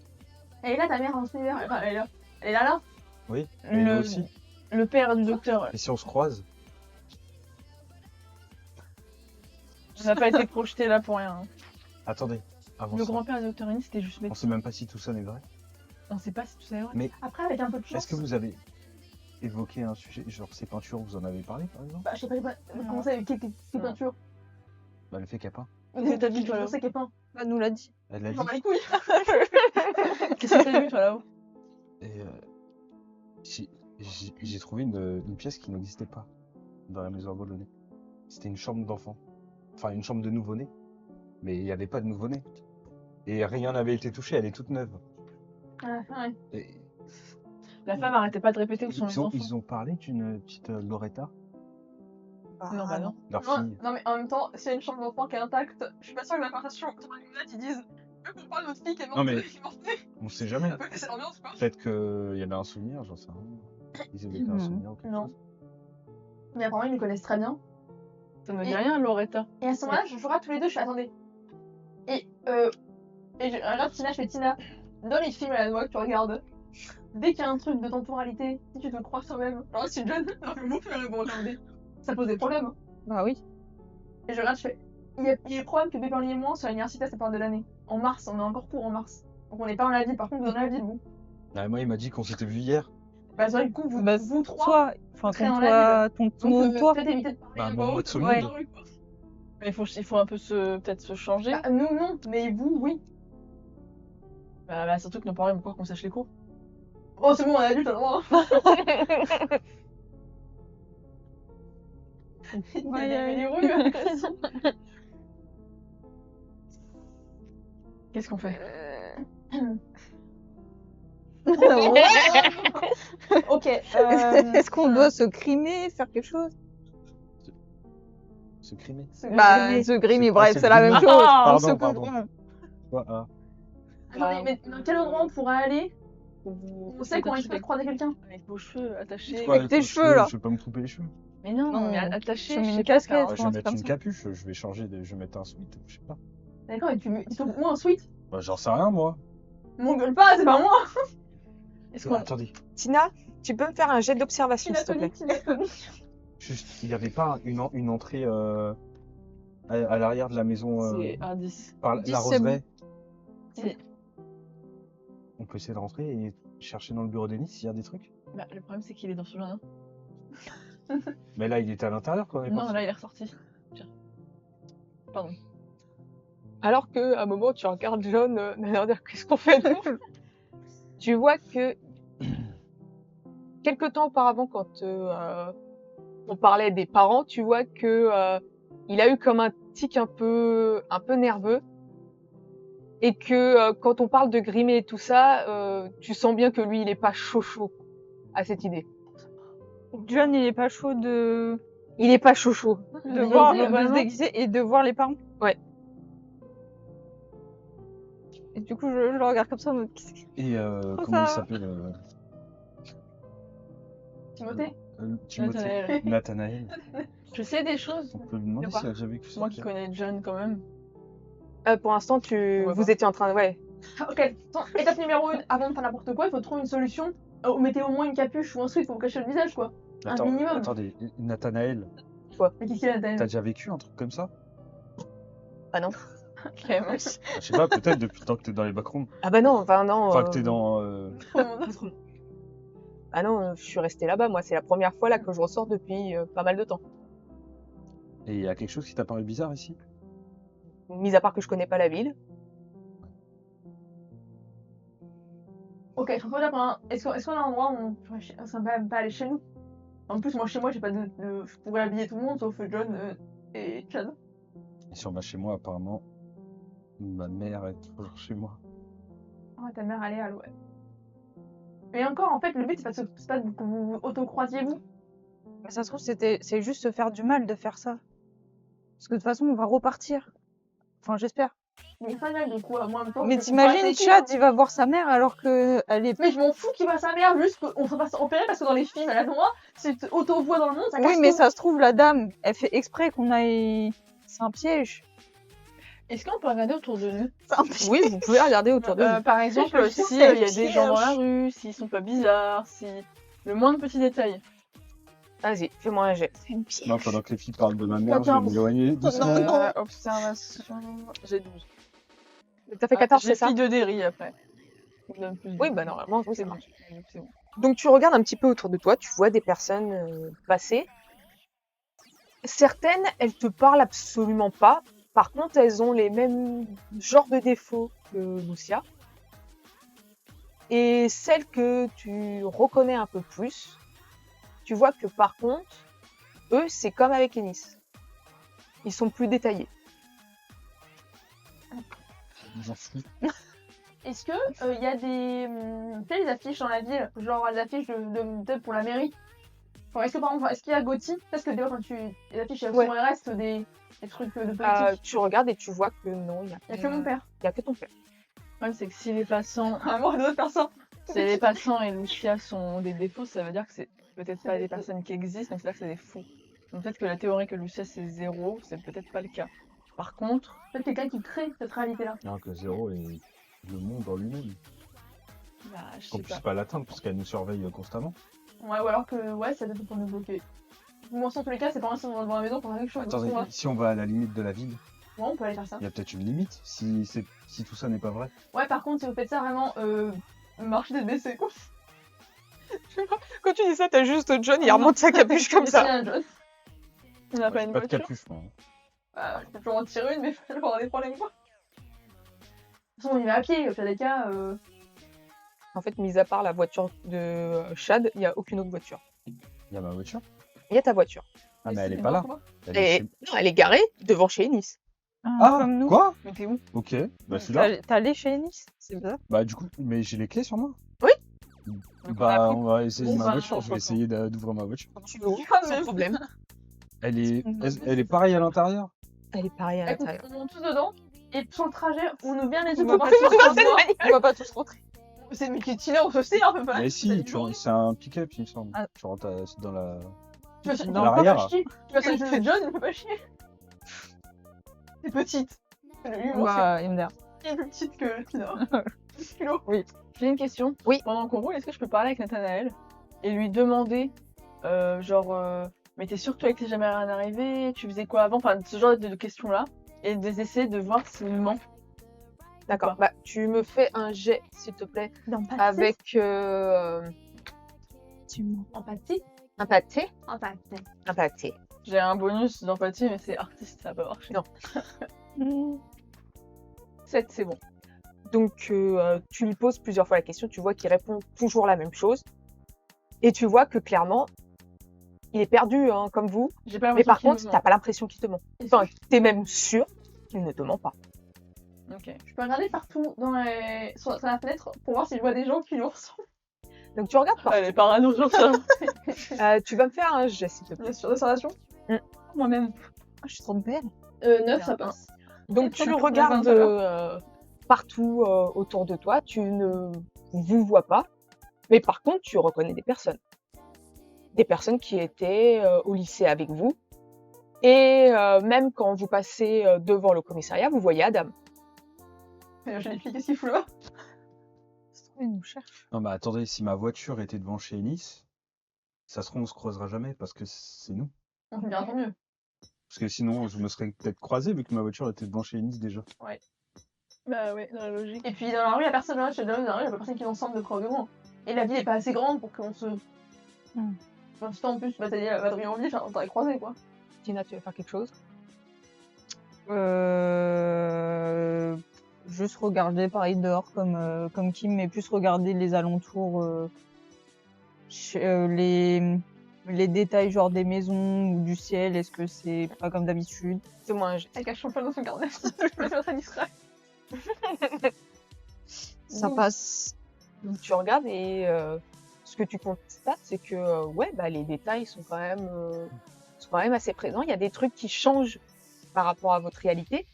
Elle est là, ta mère, dans cet univers. Elle est là. Elle est là. Oui, et nous Le, aussi. le père du docteur, Et si on se croise? on n'a pas été projeté là pour rien. Hein. Attendez, avant Le ça, grand-père du docteur Ennis, c'était juste on médecin. sait même pas si tout ça n'est vrai. On sait pas si tout ça est vrai. Après, avec un peu de chance. Est-ce que vous avez évoqué un sujet, genre ces peintures, vous en avez parlé par exemple? Bah, je sais pas, comment ça, quelle peinture? Bah, le fait qu'elle peint. Qu'est-ce que t'as dit, toi, là-haut? Je sais qu'elle peint. Bah, nous l'a dit. Elle l'a dit. J'en bats les couilles. Qu'est-ce que t'as vu toi là-haut? Et j'ai trouvé une pièce qui n'existait pas dans la maison abandonnée. C'était une chambre d'enfant. Enfin, une chambre de nouveau-né. Mais il n'y avait pas de nouveau-né. Et rien n'avait été touché, elle est toute neuve. Ouais. Et La femme arrêtait pas de répéter où sont les enfants. ils ont parlé d'une petite Loretta, Non, bah non. leur Non, fille. non, mais en même temps, s'il y a une chambre d'enfant qui est intacte, je suis pas sûre que la conversation entre les lunettes ils disent mieux qu'on parle de notre fille qui est morte. Non, mais- qui est morte. On sait jamais. Ça peut laisser l'ambiance, quoi. Peut-être qu'il y avait un souvenir, j'en sais rien. Ils évoquaient un Mhm. souvenir ou quelque Non. chose. Mais apparemment, ils nous connaissent très bien. Ça me dit rien, Loretta. Et à ce moment-là, je regarde tous les deux, je fais attendez. Et je regarde Tina, je fais Tina, dans les films à la noix que tu regardes, dès qu'il y a un truc de temporalité, si tu te le crois toi-même, alors si John, dans le mot que vous regardez, ça pose des problèmes. Hein. Bah oui. Et je regarde, je fais il y a problème que Beverly et moi, sur l'université à cette période de l'année. En mars, on est encore court en mars. Donc on n'est pas dans la ville, par contre, vous êtes dans la ville, vous. Ah, moi, il m'a dit qu'on s'était vu hier. Bah, du coup, vous, Bah, vous trois, Toi, enfin, très ton dans toi, la ton donc toi. peut-être éviter de parler Bah, à bon, voix moi, haute tout le dans monde. la rue, quoi. Mais il faut un peu peut-être se changer. Bah, nous, non, mais vous, oui. Bah, surtout que nos parents aiment encore qu'on sache les cours. Oh, c'est bon, on est adulte, t'as le droit. Hein. Il y avait les rues. Qu'est-ce qu'on fait? Ok. Est-ce qu'on doit se grimer, faire quelque chose? Se crimer. Bah, se grimer, C'est- bref, c'est c'est la même grimer. chose. Pardon, On se pardon. comprend. Ouais, ah. Attendez, mais dans quel endroit on pourrait aller? Vous On sait qu'on risque pas de croiser quelqu'un. avec vos cheveux attachés. Quoi, Avec tes les cheveux, là. Je vais pas me couper les cheveux. Mais non, Non, mais mais attachés. tu mets je une sais pas, casquette, faire- Ouais, Je un vais truc mettre comme une ça. capuche, je vais changer, je vais mettre un sweat, je sais pas. D'accord, et il faut moi un sweat. Bah, j'en sais rien, moi. M'engueule pas, c'est pas moi. Est-ce qu'on Attendez, Tina, tu peux me faire un jet d'observation, s'il te plaît? juste, il y avait pas une entrée à l'arrière de la maison c'est un 10. par 10, la c'est roseraie. Si. On peut essayer de rentrer et chercher dans le bureau d'Ennis s'il y a des trucs. Bah, le problème c'est qu'il est dans ce jardin. Mais là, il était à l'intérieur quand on est Non, parti. là il est ressorti. Tiens. Pardon. Alors que à un moment, tu regardes John, d'ailleurs, dire qu'est-ce qu'on fait nous? Tu vois que quelque temps auparavant, quand on parlait des parents, tu vois que il a eu comme un tic un peu nerveux, et que quand on parle de grimer et tout ça, tu sens bien que lui, il est pas chaud à cette idée. John, il est pas chaud de Il est pas chaud. voir, de se globalement. déguiser et de voir les parents. Ouais. Et du coup, je le regarde comme ça, en mode, qu'est-ce que- Et Oh, comment il ça. s'appelle Timothée. Timothée. Nathanaël. Nathanaël. Je sais des choses. On peut lui demander De quoi s'il a déjà vécu ça. Moi qui connais John quand même. Pour l'instant, voit vous pas. étiez en train de... Ouais. Ok, attends, étape numéro 1, avant de faire n'importe quoi, il faut trouver une solution. Mettez au moins une capuche ou un sweat pour vous cacher le visage, quoi. Attends, minimum. attendez, Nathanaël, Mais qu'est-ce qu'il a, t'as Daniel? déjà vécu un truc comme ça? Ah non. Carrément. Je sais pas, peut-être depuis le temps que t'es dans les backrooms. Ah bah non, enfin non. Enfin, que t'es dans. Ah non, je suis restée là-bas. Moi, c'est la première fois là que je ressors depuis pas mal de temps. Et il y a quelque chose qui t'a paru bizarre ici? Mis à part que je connais pas la ville. Ok, je propose là, est-ce qu'on a un endroit où ça va même pas aller chez nous? En plus, moi, chez moi, j'ai pas je pourrais habiller tout le monde sauf John et Chad. Et si on va chez moi, apparemment, ma mère est toujours chez moi. Ah, ta mère, elle est à l'ouest. Mais encore, en fait, le but, c'est pas que vous auto-croisiez vous. Mais ça se trouve, c'est juste se faire du mal de faire ça. Parce que de toute façon, on va repartir. Enfin, j'espère. Mais pas mal de quoi, moi en même temps. Mais je suis t'imagines, pas ici, Chad, il va voir sa mère alors que elle est. Mais je m'en fous qu'il va sa mère, juste qu'on se fasse opérer parce que dans les films, à la noix, si tu auto-voix dans le monde, ça casse Oui, mais tout. ça se trouve, la dame, elle fait exprès qu'on aille. C'est un piège. Est-ce qu'on peut regarder autour de nous? C'est un piège. Oui, vous pouvez regarder autour de vous. Par exemple, je si suis il y a sûre, des gens dans la rue, s'ils sont pas bizarres, si le moindre petit détail. Vas-y, fais-moi un jet. C'est une piège. Non, pendant que les filles parlent de ma mère, je vais 14. m'éloigner doucement. non. Observation. J'ai 12. T'as fait 14, J'ai c'est ça? fille de Derry après. Ça me donne plus de- Oui, bah normalement, oui, c'est ça bon. marche. C'est bon. Donc tu regardes un petit peu autour de toi, tu vois des personnes passer. Certaines, elles te parlent absolument pas. Par contre, elles ont les mêmes genres de défauts que Lucia. Et celles que tu reconnais un peu plus, tu vois que par contre, eux, c'est comme avec Ennis. Ils sont plus détaillés. J'en fous. Est-ce que y a des, tu sais, les affiches dans la ville, genre les affiches peut-être pour la mairie? Enfin, est-ce que par exemple, est-ce qu'il y a Gauthier? Parce que des fois, quand les affiches, Ouais. souvent, il reste des trucs de politique. Tu regardes et tu vois que non, il y Il y a que mon père. y a que ton père. Le problème, c'est que si les passants, À moi, d'autres personnes. si les passants et Lucia sont des défauts, ça veut dire que c'est peut-être pas des personnes qui existent, donc c'est-à-dire que c'est des fous. Donc peut-être que la théorie que Lucia c'est 0, c'est peut-être pas le cas. Par contre, Peut-être quelqu'un qui crée cette réalité-là. Alors que zéro est le monde en lui-même. bah, je Qu'on sais puisse pas. pas l'atteindre parce qu'elle nous surveille constamment. Ouais, ou alors que, ouais, ça doit être pour nous bloquer. Moi, en tous les cas, c'est pas moi si on va devant la maison pour faire quelque chose. Attendez, Ouais, si on va à la limite de la ville, on peut aller faire ça. il y a peut-être une limite si tout ça n'est pas vrai. Ouais, par contre, si vous faites ça vraiment, marcher tête baissée, quoi. Quand tu dis ça, t'as juste John, il remonte sa capuche comme Mais ça. s'il y a un John, On n'a Ouais, pas j'ai une pas de voiture. capuche, moi. bah, je peux toujours en tirer une, mais je vais avoir des problèmes, quoi. De toute façon, on y va à pied, au pire des cas, En fait, mis à part la voiture de Chad, il n'y a aucune autre voiture. Il y a ma voiture. Il y a ta voiture. Ah, mais elle c'est est pas là. mort, quoi. Elle est Et chez- non, elle est garée devant chez Ennis. Ah, Comme nous. quoi? Mais t'es où? Ok, bah je suis là. T'es allé chez Ennis? C'est bizarre. Bah du coup, mais j'ai les clés sur moi. Oui. Donc, on a Bah pris- on va essayer Bon, ma bah, voiture, je vais on essayer d'ouvrir ma voiture. Tu l'ouvres, Ah, sans mais- problème. Elle est, une elle est pareille à l'intérieur. Elle est pareille à Écoute, l'intérieur. on monte tous dedans, et sur le trajet, on ouvre bien les yeux On va pour pas pas tous se rentrer. voir. On va pas tous rentrer. C'est une petite Tina, on se sait, on peut pas. Mais si, c'est un pick-up, il me semble. Ah. Tu rentres dans la. Tu vas dans non, l'arrière. pas chier. Tu vas chercher John, il peut pas chier. C'est petite. Lui, bon, Bah, il me l'air. c'est plus petite que Tina. Kilo. J'ai une question. Oui. Pendant qu'on roule, est-ce que je peux parler avec Nathanaël et lui demander, mais t'es sûr que toi, que t'es jamais rien arrivé? Tu faisais quoi avant? Enfin, ce genre de questions-là. Et d'essayer de voir s'il ment. D'accord. Bah, tu me fais un jet, s'il te plaît, avec Tu mens. Empathie. un pâté. Empathie. Un pâté. J'ai un bonus d'empathie, mais c'est artiste, ça va pas marcher. Non. 7, c'est bon. Donc, tu lui poses plusieurs fois la question, tu vois qu'il répond toujours la même chose. Et tu vois que clairement, il est perdu, hein, comme vous. J'ai pas Mais l'impression par qu'il contre, me t'as ment. pas l'impression qu'il te ment. Enfin, t'es même sûr qu'il ne te ment pas. Ok. Je peux regarder partout sur la fenêtre pour voir si je vois des gens qui lui ressemblent. Donc, tu regardes pas. Elle est parano sur ça. Tu vas me faire un jet, s'il te plaît. Bien sûr, d'observation. Moi-même. Ah, je suis trop belle. 9, ça passe. Donc, Très tu bien, regardes très bien, partout autour de toi, tu ne vous vois pas. Mais par contre, tu reconnais des personnes. Des personnes qui étaient au lycée avec vous. Et même quand vous passez devant le commissariat, vous voyez Adam. Je lui explique qu'est-ce qu'il fout là. Il nous cherche. Non, mais attendez, si ma voiture était devant chez Nice, ça se trouve, on se croisera jamais parce que c'est nous. On fait bien, tant mieux. Parce que sinon, je me serais peut-être croisé vu que ma voiture était devant chez Ennis déjà. Bah ouais, dans la logique. Et puis dans la rue, il y a personne là, dans la rue, il y a pas personne qui est ensemble de près ou de loin. Et la ville est pas assez grande pour qu'on se. Enfin, si toi, en plus, bah t'as dit la batterie en ville, on t'aurait croisé quoi. Tina, tu veux faire quelque chose? Juste regarder pareil dehors comme Kim, mais plus regarder les alentours, les détails genre des maisons ou du ciel. Est-ce que c'est pas comme d'habitude? C'est moi un jet. Elle cache son pas dans son carnet. Je me suis très distrait. Ça Donc- passe. Donc tu regardes et ce que tu constates, c'est que les détails sont quand même assez présents. Il y a des trucs qui changent par rapport à votre réalité.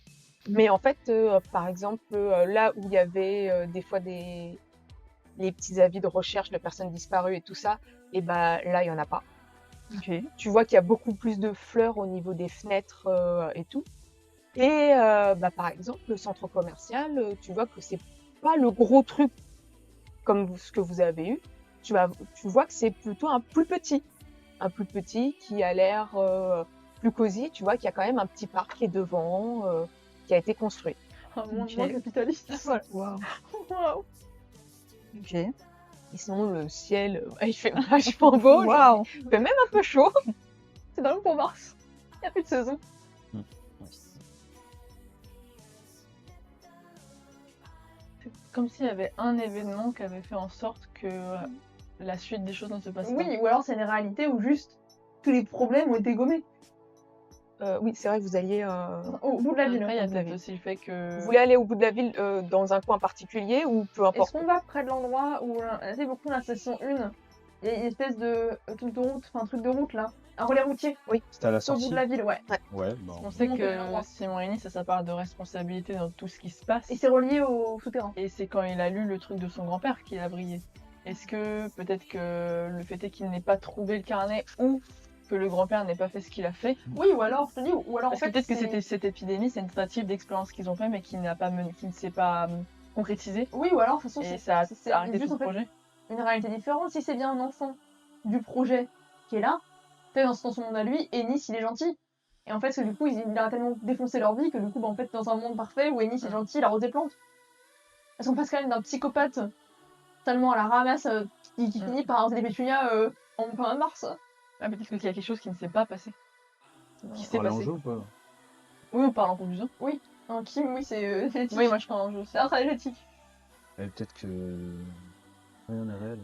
Mais en fait, par exemple, là où il y avait des fois les petits avis de recherche de personnes disparues et tout ça, et là, il y en a pas. Ok. Tu vois qu'il y a beaucoup plus de fleurs au niveau des fenêtres et tout. Et par exemple, le centre commercial, tu vois que c'est pas le gros truc comme ce que vous avez eu. Tu vois que c'est plutôt un plus petit qui a l'air plus cosy. Tu vois qu'il y a quand même un petit parc qui est devant, qui a été construit. Un monde Ok. moins capitaliste. Voilà. Waouh. Waouh. Ok. Et sinon, le ciel, il fait vachement beau. Waouh. Il fait même un peu chaud. C'est dingue pour Mars. Il n'y a plus de saison. C'est comme s'il y avait un événement qui avait fait en sorte que la suite des choses ne se passe pas. Oui, ou alors c'est une réalité où juste tous les problèmes ont été gommés. Oui, c'est vrai que vous alliez. Au bout de la ville. Après, il y a Comme la peut-être ville. aussi le fait que. Vous voulez aller au bout de la ville dans un coin particulier ou peu Est-ce importe. qu'on va près de l'endroit où c'est beaucoup la station 1? Il y a une espèce de truc de route, enfin un truc de route là. Un relais routier C'était à la au bout sortie. de la ville, ouais. Ouais, bah. On sait Monter que l'endroit. Simon Ennis a sa part de responsabilité dans tout ce qui se passe. Et c'est relié au souterrain. Et c'est quand il a lu le truc de son grand-père qu'il a brillé. Est-ce que peut-être que le fait est qu'il n'ait pas trouvé le carnet ou que le grand-père n'ait pas fait ce qu'il a fait? Oui, ou alors, je te dis, ou alors en Parce que fait. peut-être que c'est- c'était cette épidémie, c'est une tentative d'expérience qu'ils ont fait mais qui ne s'est pas concrétisée. Oui, ou alors, de toute façon, Et c'est ça c'est a arrêté juste tout en le fait projet. une réalité différente. Si c'est bien un enfant du projet qui est là, peut-être dans son monde à lui, Ennis il est gentil. Et en fait, parce que du coup, il a tellement défoncé leur vie que du coup, en fait, dans un monde parfait où Ennis est gentil, il arrose des plantes. Parce qu'on passe quand même d'un psychopathe tellement à la ramasse qui finit par arroser des pétunias en plein mars. Ah, peut-être qu'il y a quelque chose qui ne s'est pas passé. Qui s'est Parler en passé. jeu ou pas? Oui, on parle en conclusion. Un Kim, oui, c'est génétique. Oui, moi je parle en jeu. C'est un trait génétique. Et peut-être que rien n'est réel.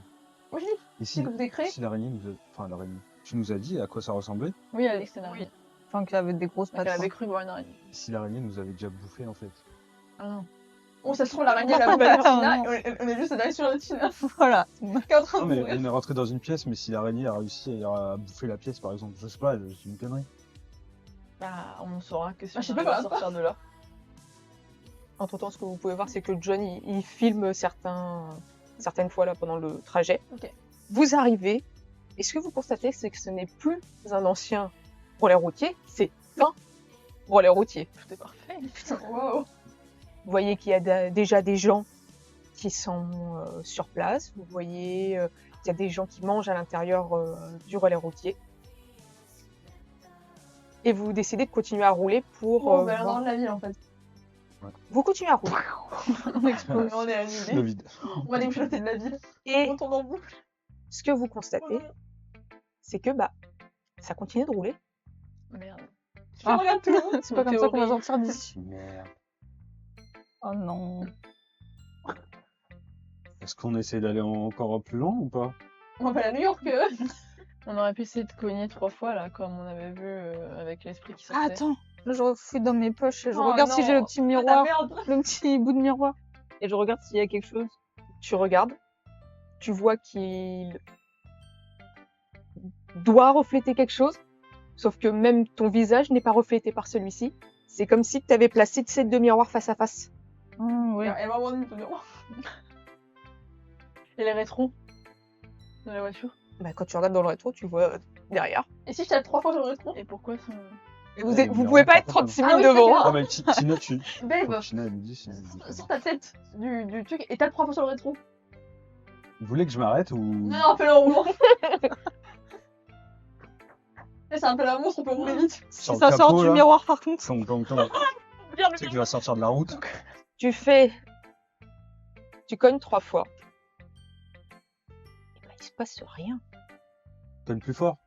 Moi, je dis, Et c'est si, que vous avez créé. si l'araignée nous a... Enfin, l'araignée. Tu nous as dit à quoi ça ressemblait? Oui, elle a dit que c'était une araignée. Enfin, qu'il avait des grosses Elle pattes. avait cru voir une araignée. Si l'araignée nous avait déjà bouffé en fait. Ah non. Bon, ça se trouve, l'araignée, elle a ouvert Attends, Tina, non. et on est juste derrière sur la Tina, Voilà. qui est en train Non de mais mourir. on est rentré dans une pièce, mais si l'araignée a réussi à bouffer la pièce par exemple, je sais pas, c'est une connerie. Bah, on ne saura que si Ah, on je sais pas arrive à quoi. sortir de là. Entre-temps, ce que vous pouvez voir, c'est que John, il filme certaines fois là pendant le trajet. Ok. Vous arrivez, et ce que vous constatez, c'est que ce n'est plus un ancien relais routier, c'est un relais routier. Tout est parfait. Putain, wow. Vous voyez qu'il y a déjà des gens qui sont sur place. Vous voyez qu'il y a des gens qui mangent à l'intérieur du relais routier. Et vous décidez de continuer à rouler pour... On va aller voir- dans la ville en fait. Vous continuez à rouler. On explose, on est Le annulé. vide. On va déclencher de la ville. Et On tourne en boucle. ce que vous constatez, c'est que ça continue de rouler. Merde. Je regarde tout le monde. C'est pas comme ça qu'on va théorie. sortir d'ici. Merde. Oh non. Est-ce qu'on essaie d'aller encore plus loin ou pas? On va pas aller à New York. On aurait pu essayer de cogner 3 fois là, comme on avait vu avec l'esprit qui sortait. Ah, attends. Là, je refouille dans mes poches et je Oh regarde si non. j'ai le petit Ah, la miroir, merde. le petit bout de miroir. Et je regarde s'il y a quelque chose. Tu regardes. Tu vois qu'il doit refléter quelque chose. Sauf que même ton visage n'est pas reflété par celui-ci. C'est comme si tu avais placé ces deux miroirs face à face. Oui. Elle va avoir une de miroir. Et les rétros de la voiture. Quand tu regardes dans le rétro, tu vois derrière. Et si je tape 3 fois sur le rétro? Et pourquoi ça... Et Ah, vous les pouvez miroirs, pas être par contre, 36 000 Ah oui, devant. d'accord. Ah mais Tina, tu... Babe, Faut que Tina elle me dise si... sors ta tête du truc et tape 3 fois sur le rétro. Vous voulez que je m'arrête ou... Non, fais-le en roulant. C'est un peu la monstre, on peut rouler vite. Si Sur le ça sort capot, du là. miroir par contre. Ton, ton, ton. Tu sais qu'il va sortir de la route. Tu cognes 3 fois. Et ben, il se passe rien. Donne plus fort.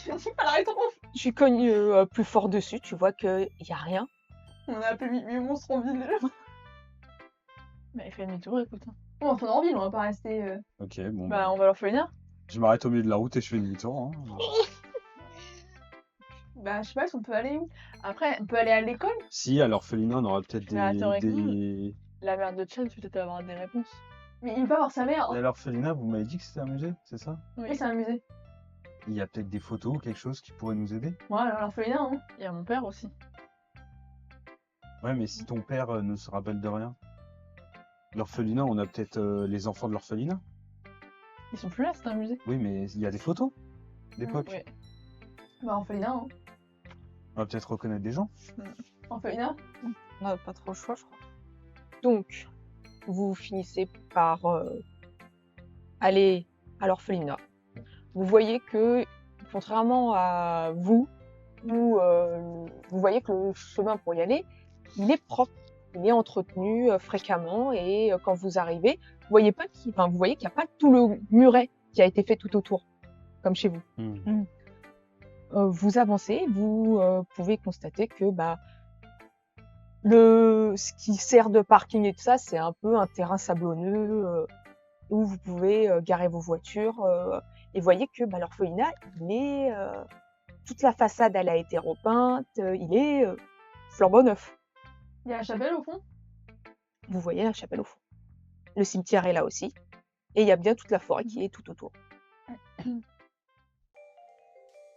Je dis pas l'arrêter. Tu cognes plus fort dessus, tu vois qu'il y a rien. On a appelé 8 monstres en ville déjà. Bah, il fait demi-tour, écoute. Bon, on retourne en ville, on va pas rester. Ok, bon. Bah, on va leur faire une heure. Je m'arrête au milieu de la route et je fais demi-tour. Hein. Bah, je sais pas si on peut aller où. Après, On peut aller à l'école. Si, à l'orphelinat, on aura peut-être Mais attends, des... la mère de Chad peut peut-être avoir des réponses. Mais il veut pas voir sa mère. À l'orphelinat, vous m'avez dit que c'était un musée, c'est ça? Oui, c'est un musée. Il y a peut-être des photos ou quelque chose qui pourrait nous aider? Ouais, alors l'orphelinat, hein. Il y a mon père aussi. Ouais, mais si ton père ne se rappelle de rien. L'orphelinat, on a peut-être les enfants de l'orphelinat? Ils sont plus là, c'est un musée. Oui, mais il y a des photos d'époque. Ouais. Bah, orphelinat, hein. On va peut-être reconnaître des gens. Orphelinat. On n'a pas trop le choix, je crois. Donc, vous finissez par aller à l'orphelinat. Vous voyez que, contrairement à vous, où vous voyez que le chemin pour y aller, il est propre, il est entretenu fréquemment, et quand vous arrivez, vous voyez qu'il n'y a pas tout le muret qui a été fait tout autour, comme chez vous. Vous avancez, vous pouvez constater que ce qui sert de parking et tout ça, c'est un peu un terrain sablonneux où vous pouvez garer vos voitures. Et vous voyez que l'orphelinat, toute la façade, elle a été repeinte, il est flambant neuf. Il y a la chapelle au fond. Vous voyez la chapelle au fond. Le cimetière est là aussi. Et il y a bien toute la forêt qui est tout autour.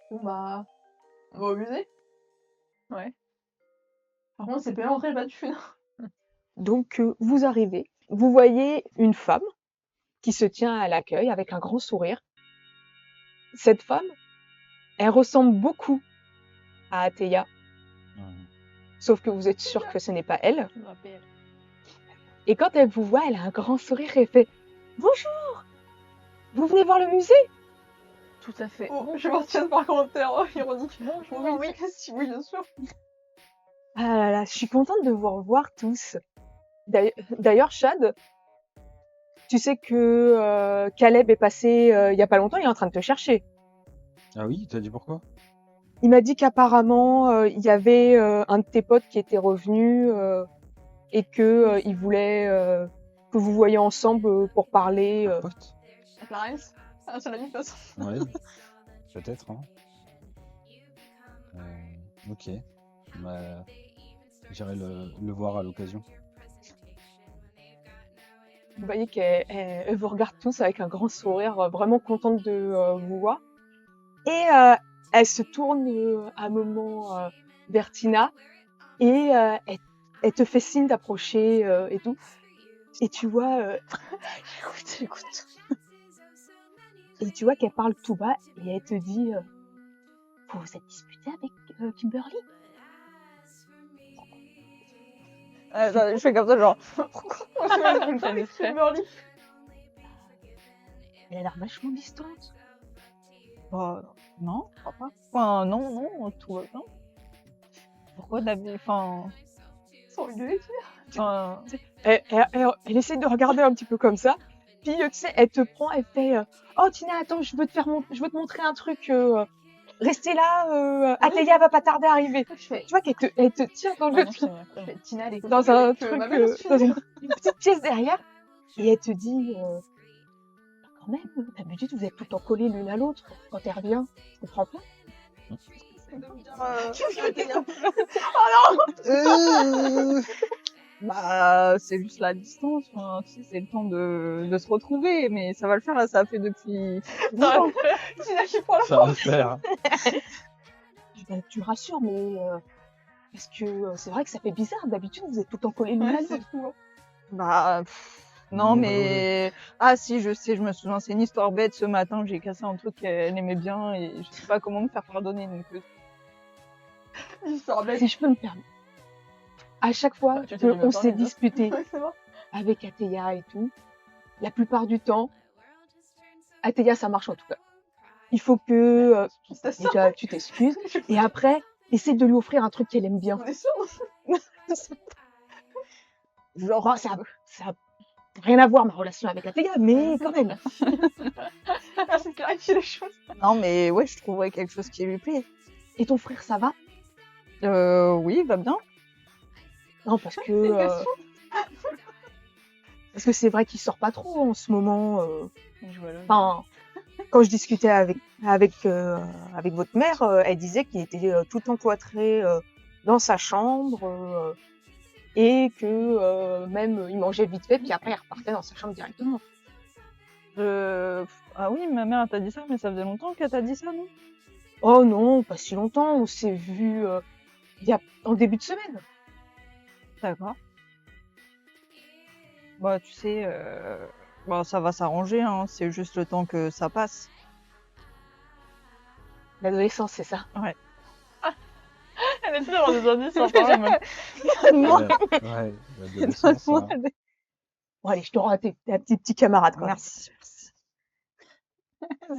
Bon, bah. On va au musée. Ouais. Par contre, c'est payant l'entrée, pas de thune. Donc, vous arrivez, vous voyez une femme qui se tient à l'accueil avec un grand sourire. Cette femme, elle ressemble beaucoup à Ateya, sauf que vous êtes sûr que ce n'est pas elle. Je me rappelle. Et quand elle vous voit, elle a un grand sourire et elle fait « Bonjour, vous venez voir le musée ?» Tout à fait. Oh, je vais partir par commentaire ironique. Bonjour, oui, oui, bien sûr. Ah là là, je suis contente de vous revoir tous. D'ailleurs, Chad, tu sais que Caleb est passé il y a pas longtemps, il est en train de te chercher. Ah oui, t'as dit pourquoi? Il m'a dit qu'apparemment, il y avait un de tes potes qui était revenu et que il voulait que vous voyiez ensemble pour parler. Un pote? Clarence. Ah, c'est la vie de toute façon. Ouais, peut-être, hein. Ok. Bah, j'irai le voir à l'occasion. Vous voyez qu'elle vous regarde tous avec un grand sourire, vraiment contente de vous voir. Et elle se tourne un moment vers Tina et elle te fait signe d'approcher et tout. Et tu vois, écoute. Et tu vois qu'elle parle tout bas et elle te dit vous vous êtes disputé avec Kimberly? Je fais comme ça, genre. Kimberly. Elle a l'air vachement distante. Bah, non, je crois pas. Enfin, non, tout va bien. Pourquoi David. Enfin. Sans rigoler, Enfin. Elle essaie de regarder un petit peu comme ça. Puis, tu sais, elle te prend, elle fait oh Tina, attends, je veux te montrer un truc. Restez là, Ateya va pas tarder à arriver. je fais. Tu vois qu'elle te tient dans Ah le non, c'est vrai. Je fais Tina, elle est dans un que truc, ma mère se dans filme. une petite pièce derrière. Et elle te dit quand même, d'habitude vous êtes tout le temps collés l'une à l'autre. Quand elle revient, je comprends pas. Bah, c'est juste la distance. Enfin, tu sais, c'est le temps de se retrouver. Mais ça va le faire, là, ça a fait depuis. Tina qui prend la Ça va le faire. Tu me rassures, mais parce que c'est vrai que ça fait bizarre. D'habitude vous êtes tout le temps collés l'une à c'est l'autre. fou. Bah, non, mais. Ah, si, je sais, je me souviens, c'est une histoire bête. Ce matin, j'ai cassé un truc qu'elle aimait bien et je sais pas comment me faire pardonner. Donc, Histoire bête. Si je peux me permettre. À chaque fois Tu t'es dit, qu'on mais s'est attends, disputé Ouais, c'est bon. avec Ateya et tout, la plupart du temps, Ateya ça marche en tout cas. il faut que C'est ça. déjà tu t'excuses et après essaie de lui offrir un truc qu'elle aime bien. On est sûr. Genre bon, ça a rien à voir ma relation avec la Tega, mais quand même. Merci de clarifier les choses. Non, mais ouais, je trouverais quelque chose qui lui plaît. Et ton frère, ça va? Oui, va bien. Non, parce que c'est vrai qu'il sort pas trop en ce moment. Enfin, quand je discutais avec votre mère, elle disait qu'il était tout empoîtré dans sa chambre et que même il mangeait vite fait, puis après il repartait dans sa chambre directement. Ah oui, ma mère elle t'a dit ça, mais ça faisait longtemps qu'elle t'a dit ça, non? Oh non, pas si longtemps. On s'est vu en début de semaine. D'accord. Bah, tu sais, bah, ça va s'arranger, hein. C'est juste le temps que ça passe. L'adolescence, c'est ça. Elle essaie d'avoir des indices sans parler. Ouais, l'adolescence, hein. Bon, allez, je te rends à tes petits camarades. Quoi. Merci.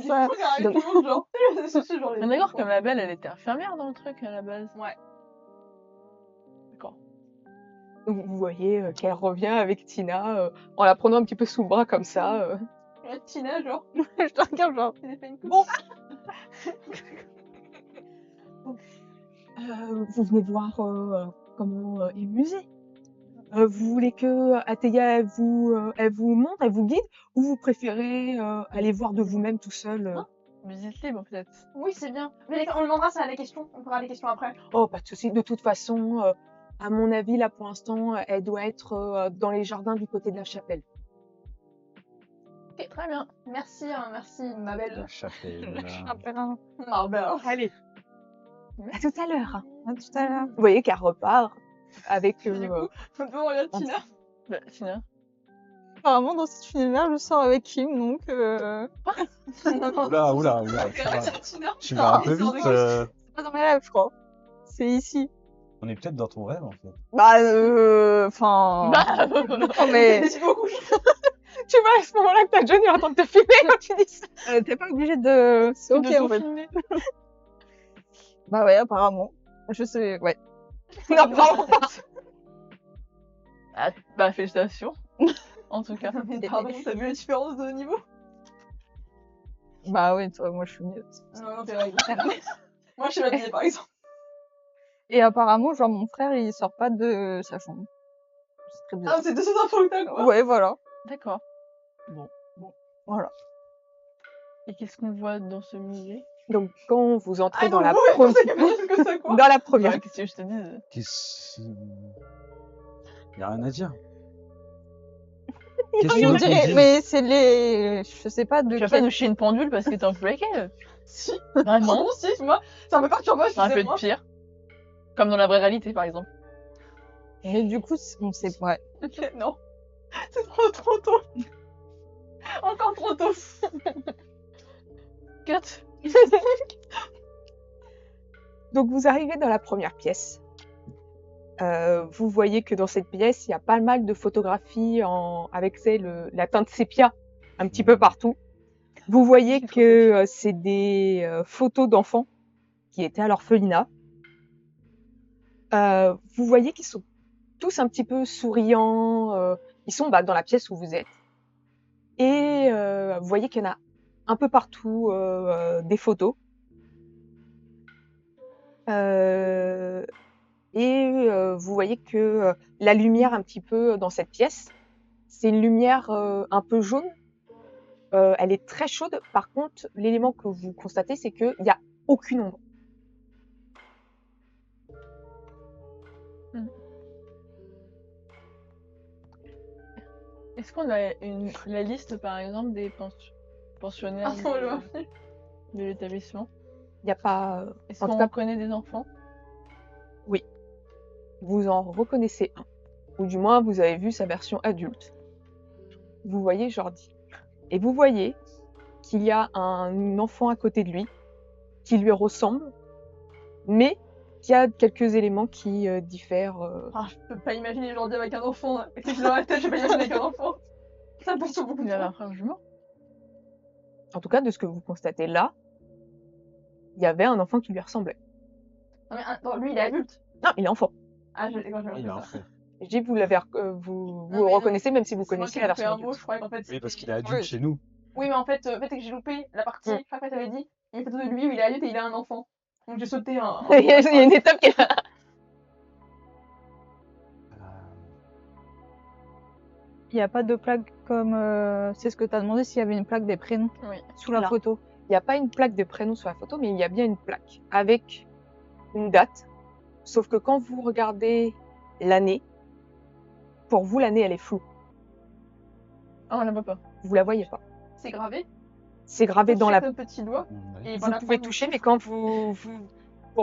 Ça, donc- genre, c'est genre les Mais d'accord, comme la belle, elle était infirmière dans le truc à la base. Ouais. D'accord. Donc, vous voyez qu'elle revient avec Tina en la prenant un petit peu sous le bras comme ça. La Tina, genre. Je te regarde, genre. Elle a fait une coupe. Bon. Vous venez voir comment est le musée. Vous voulez que Ateya elle vous montre, elle vous guide, ou vous préférez aller voir de vous-même tout seul Visite libre, peut-être. Oui, c'est bien. Mais on demandera ça à les questions. On fera les questions après. Oh, pas de souci. De toute façon, à mon avis, là pour l'instant, elle doit être dans les jardins du côté de la chapelle. Ok, très bien. Merci, ma belle. La chapelle. Ah ben. Allez. À tout à l'heure. À tout à l'heure. Vous voyez qu'elle repart avec. Du coup, bon, regarde Tina. Bah, Tina. Apparemment, dans cet univers, je sors avec Kim, donc. Oula. Tina. Tu vas un peu Non, vite. C'est pas dans mes rêves, je crois. C'est ici. On est peut-être dans ton rêve, en fait. Bah, enfin. Non, mais. Décide beaucoup. Tu vois à ce moment-là que t'as Johnny en train de te filmer quand tu dis ça. T'es pas obligé de. C'est ok, en fait. Bah, ouais, apparemment. Je sais, ouais. Non, vraiment pas. Ah, bah, félicitations. En tout cas. Pardon, t'as vu la différence de niveau? Bah, ouais, toi, moi, je suis mieux. Non, t'es vrai. Moi, je suis habillée, par exemple. Et apparemment, genre, mon frère, il sort pas de sa chambre. C'est très bizarre. Ah, c'est de ces infos que t'as, quoi. Ouais, voilà. D'accord. Voilà. Et qu'est-ce qu'on voit dans ce musée? Donc quand vous entrez Ah, dans non, la ouais, première, c'est que ça, quoi. dans la première, Ouais, qu'est-ce que je te dis? Qu'est-ce. Y a rien à dire. Ah, Qu'est-ce mais que on tu dirait, dis mais c'est les. Je sais pas de Tu vas pas quel. nous chier une pendule parce que t'es en couple avec elle? Si. Bah non. Pardon, si, moi, ça me perturbe, C'est un peu de excusez-moi. pire. Comme dans la vraie réalité, par exemple. Mais du coup, on sait pas. Ok, non. C'est trop tôt. Encore trop tôt. Cut. donc vous arrivez dans la première pièce. Vous voyez que dans cette pièce, il y a pas mal de photographies avec la teinte sépia un petit peu partout. Vous voyez que c'est des photos d'enfants qui étaient à l'orphelinat. Vous voyez qu'ils sont tous un petit peu souriants. Ils sont dans la pièce où vous êtes. Et vous voyez qu'il y en a un peu partout des photos. Vous voyez que la lumière un petit peu dans cette pièce, c'est une lumière un peu jaune. Elle est très chaude. Par contre, l'élément que vous constatez, c'est qu'il n'y a aucune ombre. Est-ce qu'on a la liste, par exemple, des pensionnaires Attends, je vois. de l'établissement? Il n'y a pas. Est-ce En tout qu'on cas, connaît des enfants? vous en reconnaissez un. Ou du moins, vous avez vu sa version adulte. Vous voyez Jordi. Et vous voyez qu'il y a un enfant à côté de lui qui lui ressemble, mais qu'il y a quelques éléments qui diffèrent. Ah, je peux pas imaginer Jordi avec un enfant. Avec les dans la tête, je peux pas imaginer avec un enfant. Ça me perturbe beaucoup. Il avait un frère jumeau? En tout cas, de ce que vous constatez là, il y avait un enfant qui lui ressemblait. Non, mais attends, lui, il est adulte. Non, il est enfant. Ah, je quand Ah, j'ai il a un ça. frère. Je dis, vous l'avez, vous mais le non, reconnaissez même si vous C'est moi connaissez qui la ai loupé version un mot, adulte. je croyais qu'en fait, Oui, parce qu'il c'était... est adulte Ouais. chez nous. Oui, mais en fait, c'est que j'ai loupé la partie, Mm. après t'avais dit, il y a une photo de lui où il est adulte et il a un enfant. Donc j'ai sauté un... Il y a une étape qui Il n'y a pas de plaque comme. C'est ce que tu as demandé s'il y avait une plaque des prénoms Oui. sous la Alors. photo. Il n'y a pas une plaque de prénom sur la photo, mais il y a bien une plaque avec une date. Sauf que quand vous regardez l'année, pour vous, l'année, elle est floue. Ah, on la voit pas. Vous la voyez pas. C'est gravé. C'est gravé dans la... le petit doigt. Ouais. Et Vous voilà, pouvez toucher, mais quand pour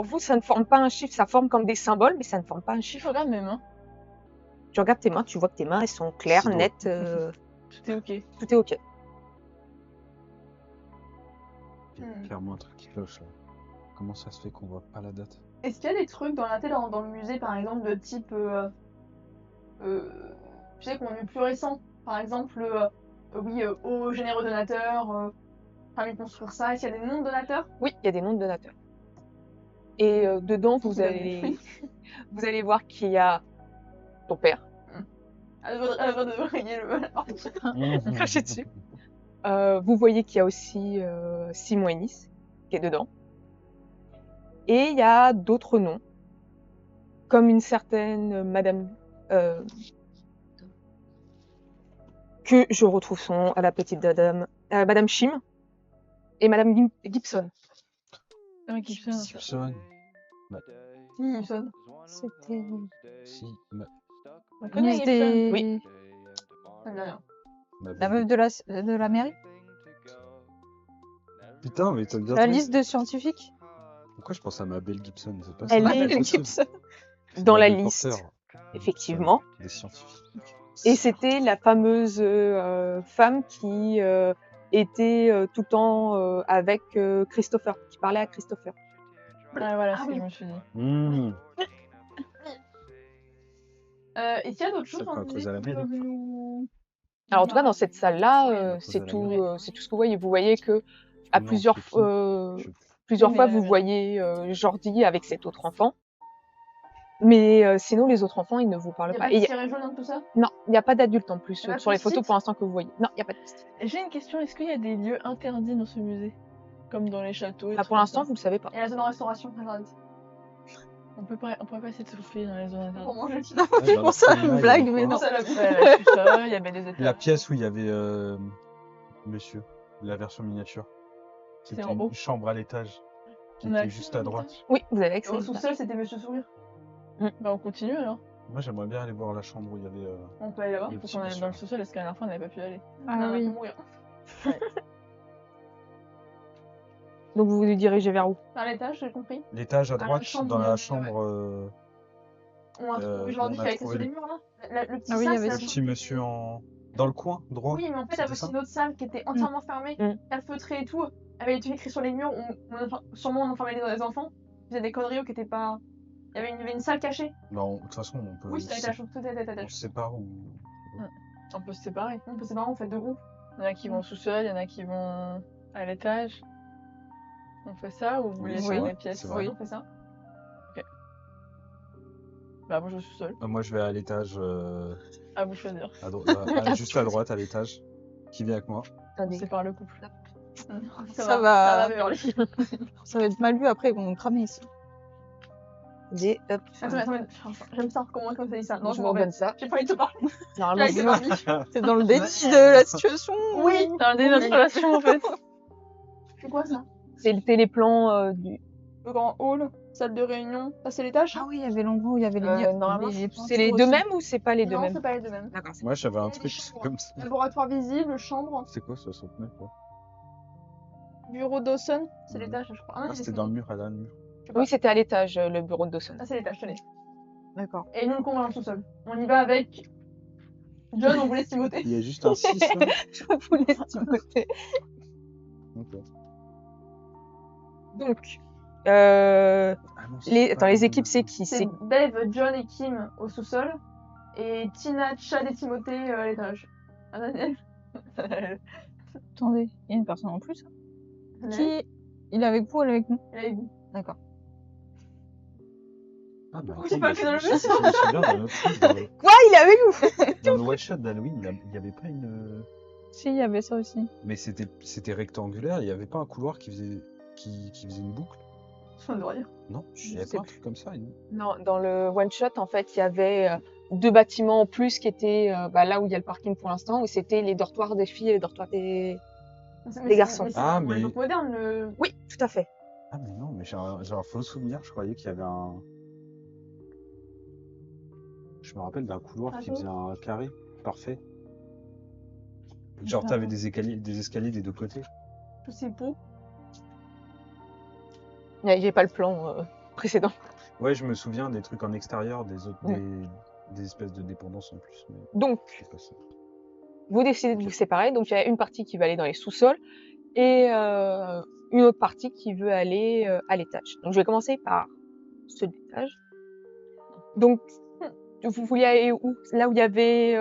vous, ça ne forme pas un chiffre. Ça forme comme des symboles, mais ça ne forme pas un Si chiffre. je regarde mes mains, Tu regardes tes mains, tu vois que tes mains, elles sont claires, C'est beau. nettes, tout est ok. tout est OK. Il y a Hmm. clairement un truc qui cloche là. Comment ça se fait qu'on voit pas la date? Est-ce qu'il y a des trucs dans la télé, dans le musée, par exemple, de type... tu sais, qu'on est plus récent. Par exemple, au généreux donateur, permis de construire ça. Est-ce qu'il y a des noms de donateurs? Oui, il y a des noms de donateurs. Et dedans, vous Qui donne allez, vous allez voir qu'il y a ton père, À la de rayer le... craché dessus. Vous voyez qu'il y a aussi Simon Ennis qui est dedans. Et il y a d'autres noms, comme une certaine Madame... que je retrouve son nom à la petite dame, Madame Chim et Madame Gibson. Ah, Gibson. Gibson. Gibson. C'était. Si, On connaît Liste Gibson. des- Oui. Ça me dit rien. La meuf de la mairie. Putain, mais t'as bien La trouvé. liste de scientifiques. Pourquoi je pense à Mabel Gibson? C'est pas Elle ça. est Mabel Gibson. C'est dans la Mabel liste, Porter. effectivement. Des scientifiques. Et c'était la fameuse femme qui était tout le temps avec Christopher, qui parlait à Christopher. Ah, voilà, Ah c'est ce que oui. je me suis dit. Mmh. Est-ce qu'il y a d'autres choses Ça dans peut le musée causer à la qui peuvent mairie. nous... Alors en tout cas dans cette salle-là, Ouais, c'est la tout, mairie. c'est tout ce que vous voyez. Vous voyez que à Non, plusieurs, c'est fini. plusieurs Oui, fois mais vous voyez Jordi avec cet autre enfant. Mais sinon les autres enfants ils ne vous Il parlent n'y a pas. pas de Et tiret jaune dans tout ça? non, il n'y a pas d'adulte en plus Y a pas de sur les post-it photos pour l'instant que vous voyez. Non, il n'y a pas de post-it. J'ai une question, est-ce qu'il y a des lieux interdits dans ce musée? Comme dans les châteaux et Là, tout pour comme l'instant ça. vous ne le savez pas. Et la zone de restauration, interdite. On pourrait pas essayer de se fouiller dans les zones interdites. Pour manger. Ouais, pour ça, une blague, mais mais non. Ça, la Ouais, la sous-sol, il y avait des étages. La pièce où il y avait monsieur, la version miniature. C'est C'était en haut. une chambre à l'étage qui On a était accès juste à à droite. l'étage. Oui, vous avez accès. Au sous-sol, c'était Monsieur Sourire. Bah on continue alors. Moi, j'aimerais bien aller voir la chambre où il y avait. On peut aller là-bas. Le Il faut petit qu'on aille monsieur. dans le sous-sol, est-ce qu'à la dernière fois on n'avait pas pu y aller? Ah Non, on oui. peut mourir. Donc vous vous dirigez vers où? À l'étage, j'ai compris. L'étage à la droite, chambre, dans il y la avait- chambre. On a trouvé Jordi on qui a a écrit trouvé sur les le- murs là. Le petit Ah oui, il y sac, avait c'est Le la petit monsieur en. Dans le coin, droit. Oui, mais en fait, il y C'était avait aussi ça une autre salle qui était entièrement fermée, Mm. calfeutrée et tout. Avait été écrit sur les murs, sûrement on enfermait les enfants. Ils faisaient des conneries qui étaient pas. Il y avait une salle cachée. Non, de toute façon, on peut. Oui, c'était à l'étage, tout était à On l'étage. se sépare ou. On peut se séparer. On peut séparer, on fait deux groupes. Il y en a qui vont au sous-sol, il y en a qui vont à l'étage. On fait ça ou vous Oui, voulez c'est faire vrai, les pièces? c'est vrai. On fait ça. Bah moi je vais au sous-sol. Moi, je vais à l'étage. À vous choisir. Juste à droite, à l'étage. Qui vient avec moi? Attendez. C'est par le couple. Ça va. Beverly. Ça va être mal vu après, ils vont nous cramer ici. Attendez, hop. Attends, j'aime ça. Comment ça dit ça? Non, je je vous m'en vais. redonne ça. J'ai pas envie de te parler. Normalement, Avec vous- Barbie. C'est dans le déni de la situation. Oui. C'est un dé de notre relation en fait. C'est quoi ça? c'était les plans du. Le grand hall, salle de réunion. Ça, c'est l'étage? Ah oui, il y avait l'endroit où il y avait les Normalement, les c'est les deux mêmes ou c'est pas les deux Non, mêmes? c'est pas les deux mêmes. D'accord. Moi, j'avais un Et truc les chambres. comme ça. Laboratoire visible, chambre, C'est quoi, 69 quoi? bureau Dawson. C'est Mhm. l'étage, je crois. Ah, il est c'était fini. dans le mur, à la mur. Je sais pas. Oui, c'était à l'étage, le bureau de Dawson. Ah, c'est l'étage, tenez. D'accord. Et nous, le convoi tout seul. On y va avec John, on voulait Timothée. Il y a juste un 6 là. Je vous laisse Timothée. Ok. Donc, Ah non, c'est les, pas attends, les équipes, c'est qui? C'est C'est Bev, John et Kim au sous-sol. Et Tina, Chad et Timothée à l'étage. Ah, Daniel. Attendez, il y a une personne en plus. Daniel. Qui Il est avec vous, elle est avec nous. Elle avait dit. D'accord. Ah, bah, Pourquoi j'ai pas fait dans le jeu, je me souviens d'un autre truc. Quoi, il est avec vous? Dans le one shot d'Halloween, il n'y avait pas une. Si, il y avait ça aussi. Mais c'était rectangulaire, il n'y avait pas un couloir qui faisait une boucle. Ça doit rien. Non, il n'y avait sais pas un truc comme ça. Non, dans le one shot, en fait, il y avait 2 bâtiments en plus qui étaient là où il y a le parking pour l'instant, où c'était les dortoirs des filles et les dortoirs des. Des garçons. C'est Ah, un mais- truc moderne, le. Oui, tout à fait. Ah, mais non, mais j'ai un faux souvenir, je croyais qu'il y avait un. Je me rappelle d'un couloir qui faisait un carré parfait. Genre, t'avais des escaliers des deux côtés. C'est beau. J'ai pas le plan précédent. Ouais, je me souviens des trucs en extérieur, des autres, Ouais. des espèces de dépendances en plus. Mais Donc, c'est pas ça. vous décidez de vous séparer. Donc, il y a une partie qui va aller dans les sous-sols et une autre partie qui veut aller à l'étage. Donc, je vais commencer par ceux de l'étage. Donc, vous vouliez aller où? Là où il y avait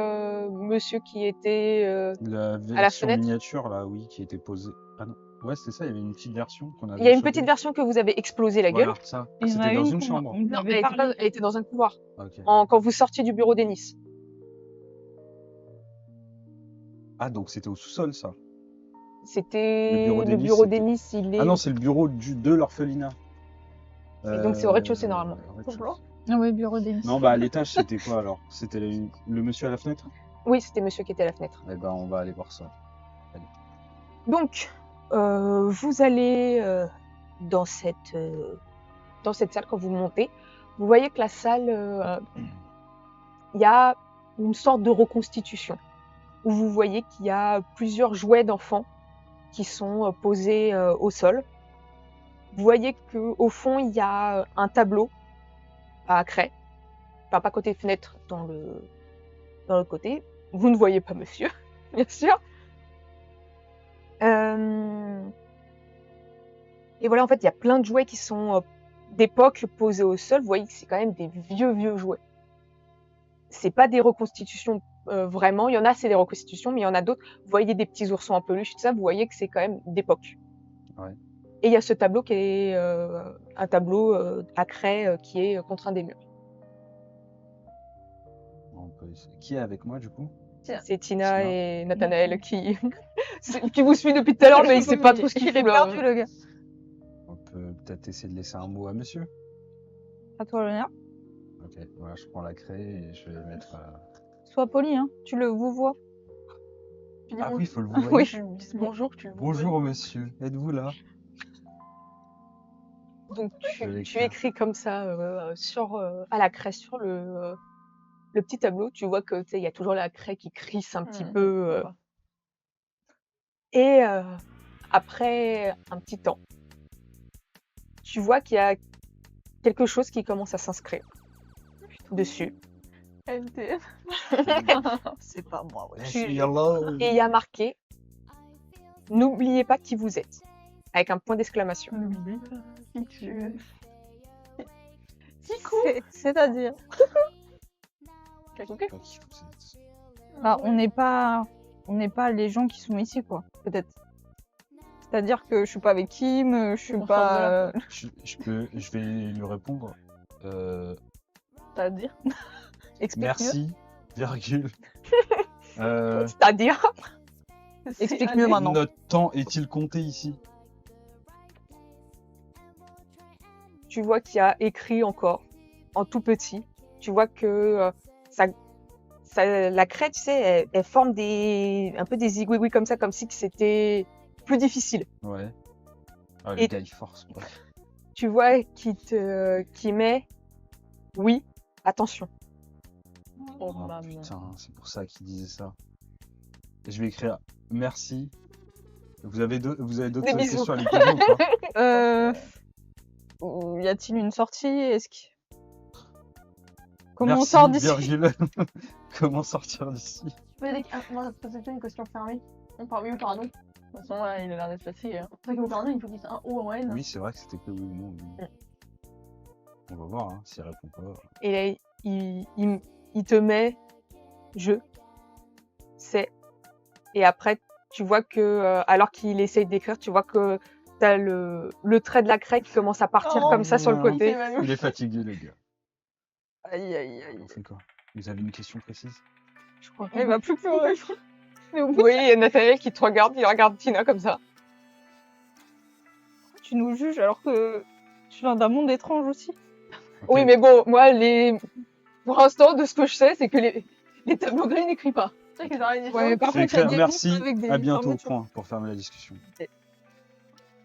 monsieur qui était... La la version fenêtre miniature, là, oui, qui était posée. Ah non. Ouais, c'était ça, il y avait une petite version qu'on avait Il y a une chopée. petite version que vous avez explosé la gueule. Voilà, ça. Il y en a C'était dans une qu'on- chambre. on nous Non, avait elle était, parlé. elle était dans un couloir. Ok. Quand vous sortiez du bureau d'Ennis. Ah, donc c'était au sous-sol, ça. C'était Le bureau le d'Ennis, bureau c'était- d'Ennis, il est... Ah non, c'est le bureau de l'orphelinat. Et donc, c'est au rez-de-chaussée, normalement. rez-de-chaussée. Ah oui, bureau d'Ennis. Non, bah à l'étage, c'était quoi alors? C'était le monsieur à la fenêtre? Oui, c'était monsieur qui était à la fenêtre. Eh ben, on va aller voir ça. Donc, vous allez dans cette salle quand vous montez. Vous voyez que la salle, il y a une sorte de reconstitution où vous voyez qu'il y a plusieurs jouets d'enfants qui sont posés au sol. Vous voyez qu'au fond, il y a un tableau à craie, enfin pas côté fenêtre, dans le côté. Vous ne voyez pas monsieur, bien sûr. Et voilà, en fait, il y a plein de jouets qui sont d'époque posés au sol. Vous voyez que c'est quand même des vieux jouets. C'est pas des reconstitutions vraiment. Il y en a, c'est des reconstitutions, mais il y en a d'autres. Vous voyez des petits oursons en peluche, tout ça. Vous voyez que c'est quand même d'époque. Ouais. Et il y a ce tableau qui est un tableau à craie qui est contre un des murs. Qui est avec moi, du coup? C'est Tina Tina. et Nathanaël qui vous suit depuis tout à l'heure, mais il sait pas trop ce qu'il Il fait. est perdu, le gars. On peut peut-être essayer de laisser un mot à monsieur. À toi l'honneur. Ok, voilà, je prends la craie et je vais mettre. Sois poli, hein. Tu le vous vois. Tu dis Ah bonjour. oui, il faut le Ah voir. oui. Tu lui dis bonjour, que tu le vois. Bonjour monsieur, êtes-vous là? Donc Je vais tu l'écrire. écris comme ça à la craie sur le petit tableau. Tu vois que il y a toujours la craie qui crisse un petit peu. Et après un petit temps, tu vois qu'il y a quelque chose qui commence à s'inscrire dessus. MTF. C'est pas moi, ouais. Je suis là. Et il y a marqué « N'oubliez pas qui vous êtes » avec un point d'exclamation. N'oublie pas qui tu es. C'est-à-dire. Ok. Bah, on n'est pas les gens qui sont ici, quoi. Peut-être. C'est-à-dire que je suis pas avec Kim, je suis Enfin, pas. Je vais lui répondre. T'as à dire. Explique-mieux. Merci, virgule. C'est-à-dire, Explique mieux maintenant. Notre temps est-il compté ici? tu vois qu'il y a écrit encore, en tout petit, tu vois que la craie, tu sais, elle forme un peu des zigouigouis comme ça, comme si que c'était plus difficile. Ouais. Ah, le Et- gars, il force. Ouais. Tu vois qui met « Oui, attention Oh, Oh, maman. putain, c'est pour ça qu'il disait ça. Et je vais écrire merci. Vous avez d'autres Des bisous. questions à lui poser ou pas? Y a-t-il une sortie? Est-ce que. Comment on Merci, sort d'ici? virgule. Comment sortir d'ici? Moi, ça te pose une question fermée. On parle oui ou par non. De toute façon, là, il a l'air d'être fatigué. Hein. C'est vrai qu'au par non, il faut qu'il dise un O en N. Oui, c'est vrai que c'était que oui ou non. oui. On va voir, hein, s'il répond pas. ». Et là, il te met « Je sais ». Et après, tu vois que, alors qu'il essaye d'écrire, tu vois que T'as le trait de la craie qui commence à partir Oh, comme ça sur le non. côté. Il est fatigué, le gars. Aïe, aïe, aïe. On fait quoi? Vous avez une question précise? Je crois. Il va plus pleurer. Oui, il y a Nathaniel qui te regarde, il regarde Tina comme ça. Tu nous juges alors que tu viens d'un monde étrange aussi. Oui, mais bon, moi, pour l'instant, de ce que je sais, c'est que les tableaux gris n'écrivent pas. C'est vrai que les araignées Ouais, géantes, par Je vais contre, il y a écrire des merci, monstres avec des à bientôt, armatures. point, pour fermer la discussion. Ok.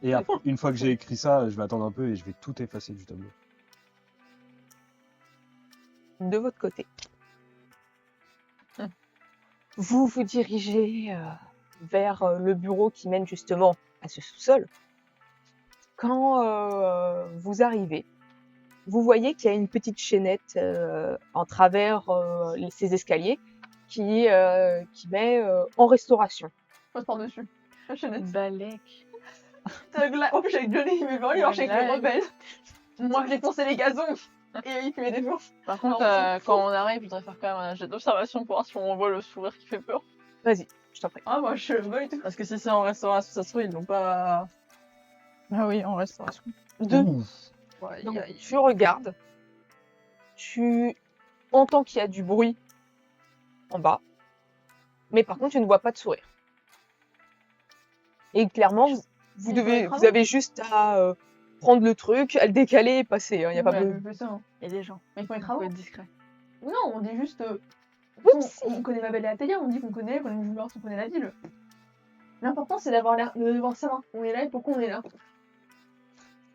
Et après, une fois que j'ai écrit ça, je vais attendre un peu et je vais tout effacer du tableau. De votre côté. Vous vous dirigez vers le bureau qui mène justement à ce sous-sol. Quand vous arrivez, vous voyez qu'il y a une petite chaînette en travers ces escaliers qui met en restauration. passe par-dessus. La chaînette. Balek. En plus, avec Johnny, il m'est venu, alors avec les Ouais. rebelles. Moi, j'ai foncé les gazons. Et il fumait des fours. Par contre, Non, quand on arrive, je voudrais faire quand même un jet d'observation pour voir si on voit le sourire qui fait peur. Vas-y, je t'en prie. Ah, moi, je veux et tout. Parce que si c'est en restauration, ça se trouve, ils l'ont pas. Ah oui, en restauration. Deux. Ouais, Donc, tu regardes, tu entends qu'il y a du bruit en bas, mais par contre, tu ne vois pas de sourire. Et clairement, vous avez juste à prendre le truc, à le décaler et passer. Il y a pas Ouais, besoin. je fais ça. Hein. Et des gens. Mais ils font les Faut travaux. être discret. Non, on dit juste. Oups. On connaît Mabel et Athélia, on dit qu'on connaît les joueurs, on connaît la ville. L'important, c'est d'avoir l'air, de devoir savoir. On est là et pourquoi on est là. Vous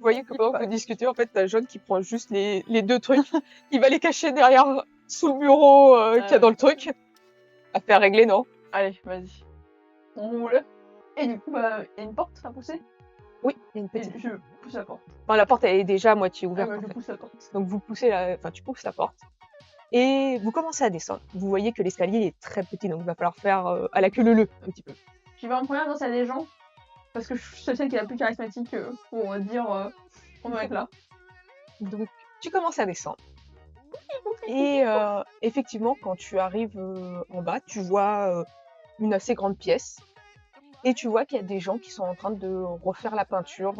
voyez que pendant que vous discutez, en fait, t'as John qui prend juste les deux trucs, il va les cacher derrière, sous le bureau qu'il y a dans le truc. Affaire réglée, non? Allez, vas-y. On roule. Et du coup, bah, il y a une porte à pousser. Oui, il y a une Et petite. je pousse la porte. Enfin, la porte elle est déjà à moitié Ah, ouverte. bah, en je fait. pousse la porte. Donc vous poussez tu pousses la porte et vous commencez à descendre. Vous voyez que l'escalier est très petit, donc il va falloir faire à la queue leu un petit peu. J'y vais en première dans celle des gens. Parce que je suis celle qui est la plus charismatique pour dire on doit être là. Donc tu commences à descendre. Et effectivement, quand tu arrives en bas, tu vois une assez grande pièce. Et tu vois qu'il y a des gens qui sont en train de refaire la peinture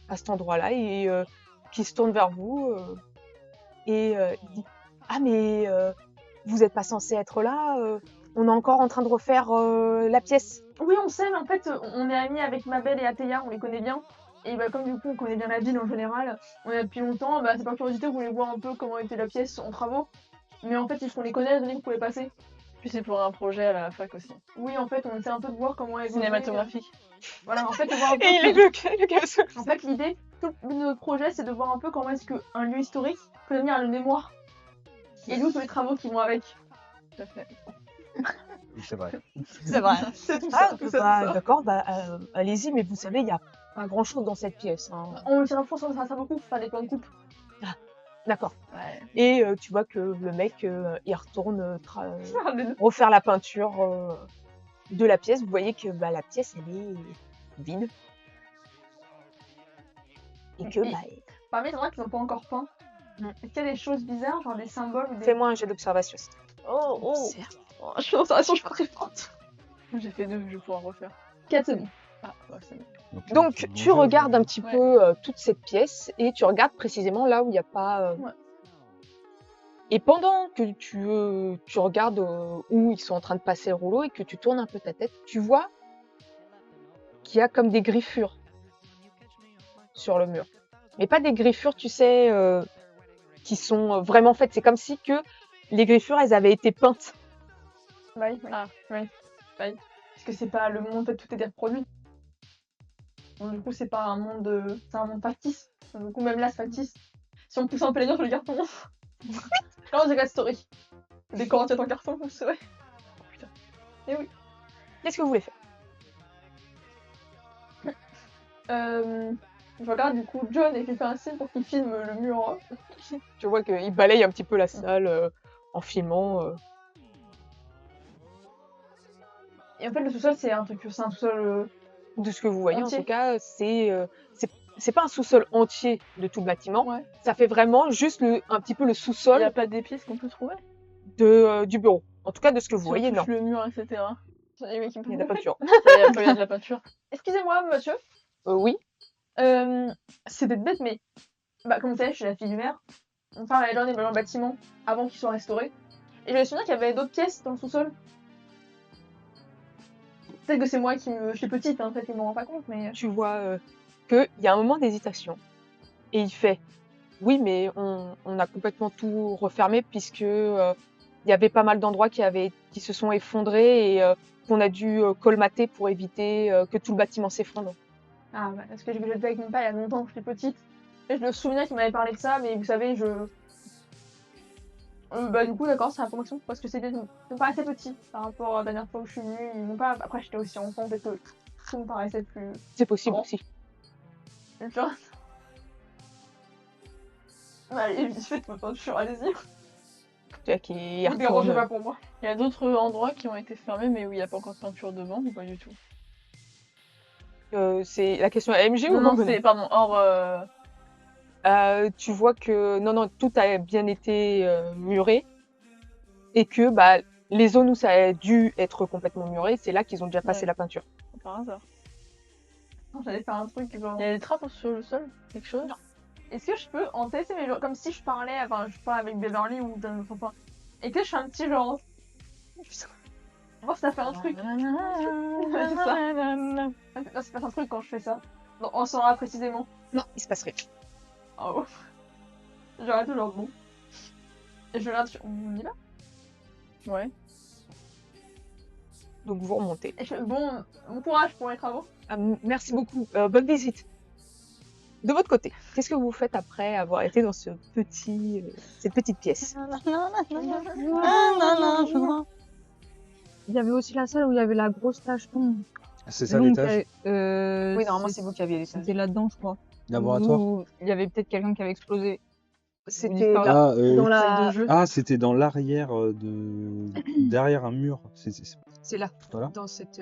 à cet endroit-là et qui se tournent vers vous. Il dit « Ah mais vous n'êtes pas censé être là on est encore en train de refaire la pièce. » Oui, on sait, mais en fait, on est amis avec Mabel et Athélia, on les connaît bien. Et bah, comme du coup, on connaît bien la ville en général, on est là depuis longtemps, bah, c'est par curiosité qu'on voulait voir un peu comment était la pièce en travaux. Mais en fait, il faut qu'on les connaisse, donc vous pouvez passer. Puis c'est pour un projet à la fac aussi. Oui, en fait, on essaie un peu de voir comment évoluer. Cinématographique. Voilà, en fait, de voir un peu. Et il est le gars. En fait, l'idée, tout le but de notre projet, c'est de voir un peu comment est-ce qu'un lieu historique peut devenir une mémoire. Et nous, tous les travaux qui vont avec. Tout à fait. C'est vrai. C'est vrai. C'est tout Ah, ça, tout ça. d'accord, allez-y, mais vous savez, il n'y a pas grand-chose dans cette pièce. Hein. On le tire à fond, ça sera beaucoup, faire des plans de coupe. D'accord. Ouais. Et tu vois que le mec, il retourne refaire la peinture de la pièce. Vous voyez que la pièce, elle est vide. Et que, Parmi les endroits qu'ils n'ont pas encore peint, est-ce qu'il y a des choses bizarres, genre des symboles ou des. fais-moi un jet d'observation. Oh, oh. Observe. Oh, je suis en observation, je suis pas très forte. J'ai fait 2, je vais pouvoir refaire. 4 c'est bon. Ah, ouais, c'est bon. Donc, tu regardes un petit Ouais. peu toute cette pièce et tu regardes précisément là où il n'y a pas. Ouais. Et pendant que tu regardes où ils sont en train de passer le rouleau et que tu tournes un peu ta tête, tu vois qu'il y a comme des griffures sur le mur. Mais pas des griffures, tu sais, qui sont vraiment faites. C'est comme si que les griffures, elles avaient été peintes. Oui, oui. Ah, oui. Parce que c'est pas le monde, en fait, tout est reproduit. Donc, du coup, c'est pas un monde. C'est un monde factice. Donc, du coup, même là, c'est factice. Si on pousse un peu les murs sur le carton. Non, j'ai la story. Le décor entier en carton, vous savez. Oh putain. Et oui. Qu'est-ce que vous voulez faire? Je regarde du coup John et je lui fais un signe pour qu'il filme le mur. Tu vois qu'il balaye un petit peu la salle en filmant. Et en fait, le sous-sol, c'est un sous-sol. De ce que vous voyez, Entier. en tout cas, c'est pas un sous-sol entier de tout le bâtiment. Ouais. Ça fait vraiment juste un petit peu le Il sous-sol n'y a pas des pièces qu'on peut trouver du bureau. En tout cas, de ce que vous Si on voyez, non. touche le mur, etc. Les mecs qui me Il y a de la peinture. Il y a de la peinture. Excusez-moi, monsieur. Oui. C'est bête, mais comme vous savez, je suis la fille du maire. Mon frère allait dans le bâtiment avant qu'il soit restauré. Et je me souviens qu'il y avait d'autres pièces dans le sous-sol. Peut-être que c'est moi je suis petite, hein, peut-être qu'ils m'en rendent pas compte, mais. Tu vois qu'il y a un moment d'hésitation. Et il fait oui, mais on a complètement tout refermé puisque il y avait pas mal d'endroits qui se sont effondrés et qu'on a dû colmater pour éviter que tout le bâtiment s'effondre. Ah, bah, parce que j'ai joué avec mon père il y a longtemps quand j'étais petite. Et je me souviens qu'il m'avait parlé de ça, mais vous savez, du coup, d'accord, c'est l'information, parce que ça me paraissait petit par rapport à la dernière fois où je suis venue. Ils m'ont pas... Après, j'étais aussi enfant, peut-être que tout me paraissait plus. C'est possible Bon. aussi. Tu vois. Allez, vite fait, ma peinture, allez-y. Tu vois qu'il Ne dérangez retourne. pas pour moi. Il y a d'autres endroits qui ont été fermés, mais où il n'y a pas encore de peinture devant, ou pas du tout. C'est la question AMG ou Non, non c'est, pardon, hors... tu vois que non, tout a bien été muré et que les zones où ça a dû être complètement muré, c'est là qu'ils ont déjà passé Ouais. la peinture. par hasard. Non, j'allais faire un truc genre. Il y a des trappes sur le sol, quelque chose? Non. Est-ce que je peux tester mes comme si je parlais avec Beverly ou d'un autre enfant. Et que je fais un petit genre. Voir si ça fait un truc. Ouais, c'est ça. Non, ça fait un truc quand je fais ça. Non, on saura précisément. Non, il se passe rien. Oh. J'arrête toujours bon. Et je regarde sur. On y va? Ouais. Donc vous remontez. Et je fais, bon courage pour les travaux. Merci beaucoup. Bonne visite. De votre côté, qu'est-ce que vous faites après avoir été dans cette petite pièce? Il y avait aussi la salle où il y avait la grosse tache tombe. C'est ça Donc, l'étage? Oui, normalement c'est vous qui aviez l'étage. C'était là-dedans, je crois. Laboratoire? Où il y avait peut-être quelqu'un qui avait explosé. C'était disparu. là, Ah, dans la... Salle de jeu. ah, c'était dans l'arrière derrière un mur. C'est là, Voilà. dans cette...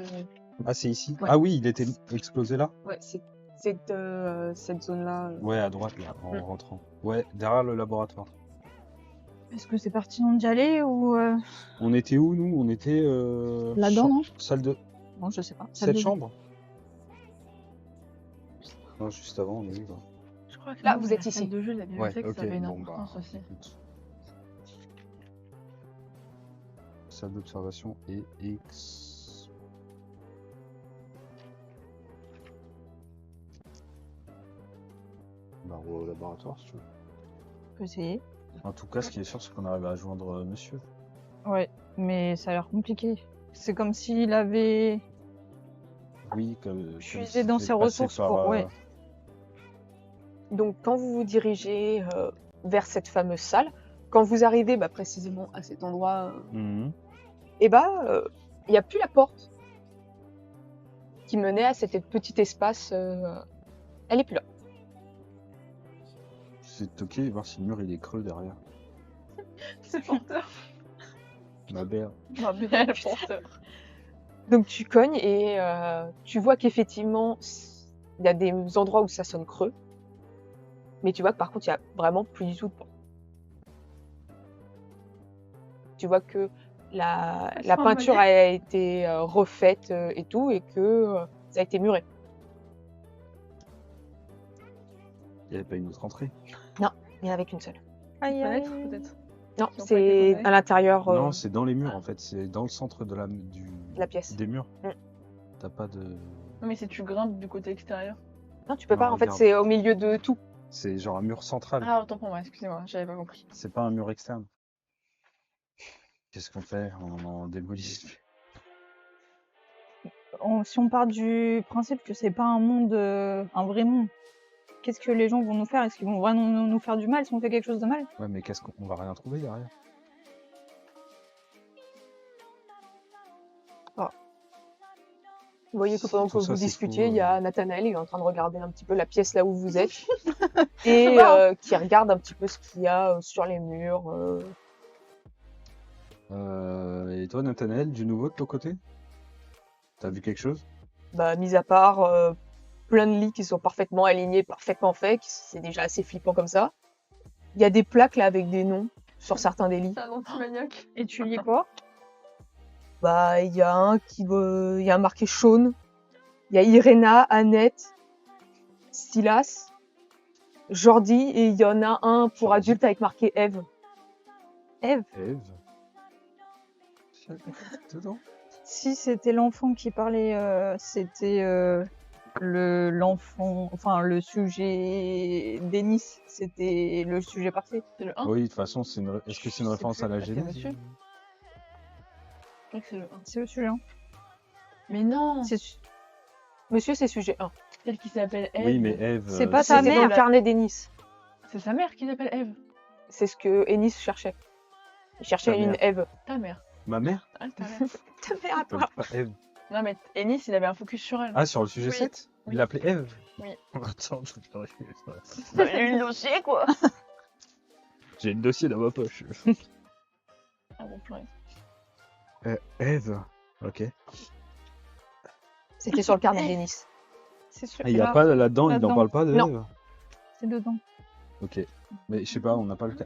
Ah, c'est ici? Ouais. Ah oui, il était explosé là? Ouais, c'est cette zone-là. Ouais, à droite, là, en rentrant. Ouais, derrière le laboratoire. Est-ce que c'est pertinent d'y aller ou On était où, nous? On était... là-dedans, non? Salle de... Non, je sais pas. Cette chambre? Non, juste avant, on est où, là? Je crois que Là, non, vous c'est êtes la salle ici. de jeu, la Ouais, bibliothèque, ok, ça avait une bon, importance aussi. écoute. Salle d'observation et X... Bah, au laboratoire, si tu veux. On peut essayer. En tout cas, ce qui est sûr, c'est qu'on arrive à joindre monsieur. Ouais, mais ça a l'air compliqué. C'est comme s'il avait... Oui, comme Puiser dans ses ressources pour- ouais. Donc quand vous vous dirigez vers cette fameuse salle, quand vous arrivez précisément à cet endroit, Mhm. il n'y a plus la porte qui menait à cet petit espace. Elle est plus là. C'est toquer et voir si le mur il est creux derrière. C'est porteur. Ma belle. Ma belle porteur. Donc tu cognes et tu vois qu'effectivement, il y a des endroits où ça sonne creux. Mais tu vois que par contre, il n'y a vraiment plus du tout de porte. Tu vois que la sont peinture emballées. a été refaite et tout, et que ça a été muré. Il n'y avait pas une autre entrée. Il n'y en avait qu'une seule. Aïe, aïe. Fenêtre, peut-être. Non, Qui ont pas été c'est condamnés. à l'intérieur Non, c'est dans les murs en fait. C'est dans le centre de la pièce. des murs. Mm. T'as pas de. Non, mais si tu grimpes du côté extérieur. Non, tu peux Non, pas. En fait, regarde. c'est au milieu de tout. C'est genre un mur central. Ah, autant pour moi, excusez-moi, j'avais pas compris. C'est pas un mur externe. Qu'est-ce qu'on fait? On en démolit. Si on part du principe que c'est pas un monde, un vrai monde, qu'est-ce que les gens vont nous faire? Est-ce qu'ils vont vraiment nous faire du mal si on fait quelque chose de mal? Ouais, mais qu'est-ce qu'on va rien trouver derrière? Vous voyez que pendant que Tout ça, vous c'est discutiez, fou, il y a Nathanaël, il est en train de regarder un petit peu la pièce là où vous êtes. Et marrant. qui regarde un petit peu ce qu'il y a sur les murs. Et toi, Nathanaël, du nouveau de ton côté? T'as vu quelque chose? Mis à part plein de lits qui sont parfaitement alignés, parfaitement faits, c'est déjà assez flippant comme ça. Il y a des plaques là avec des noms sur certains des lits. C'est un anti-maniaque. Et tu lis quoi? Bah, il y a il y a marqué Sean. Il y a Irena, Annette, Silas, Jordi et il y en a un pour Jordi. adulte avec marqué Eve. Eve. Eve. Dedans. Si c'était l'enfant qui parlait, c'était l'enfant, enfin le sujet d'Ennis, c'était le sujet parfait. C'est le 1. Oui, de toute façon, est-ce que c'est une Je sais référence à plus. la Ah, c'est Genèse monsieur. Je crois que c'est le 1. C'est le sujet 1. Mais non, Monsieur, c'est sujet 1. celle qui s'appelle Eve. Oui, mais Eve. C'est pas ta C'était dans mère. le carnet d'Ennis. C'est sa mère qui s'appelle Eve. C'est ce que Ennis cherchait. Il cherchait Ta une mère. Eve. Ta mère. Ma mère Ah, ta mère. Ta mère à s'appelle toi. pas Eve. Non, mais Ennis, il avait un focus sur elle. Ah, sur le sujet Oui. 7 Il l'appelait Eve Oui. Attends, je vais vérifier ça. Il a eu le dossier, quoi. J'ai le dossier dans ma poche. Ah bon, purée. Eve. Ok. C'était sur le carnet d'Ennis. C'est sûr. Ah, il n'y a pas là-dedans, il n'en Là-dedans. parle pas de Non. Eve C'est dedans. Ok. Mais je sais pas,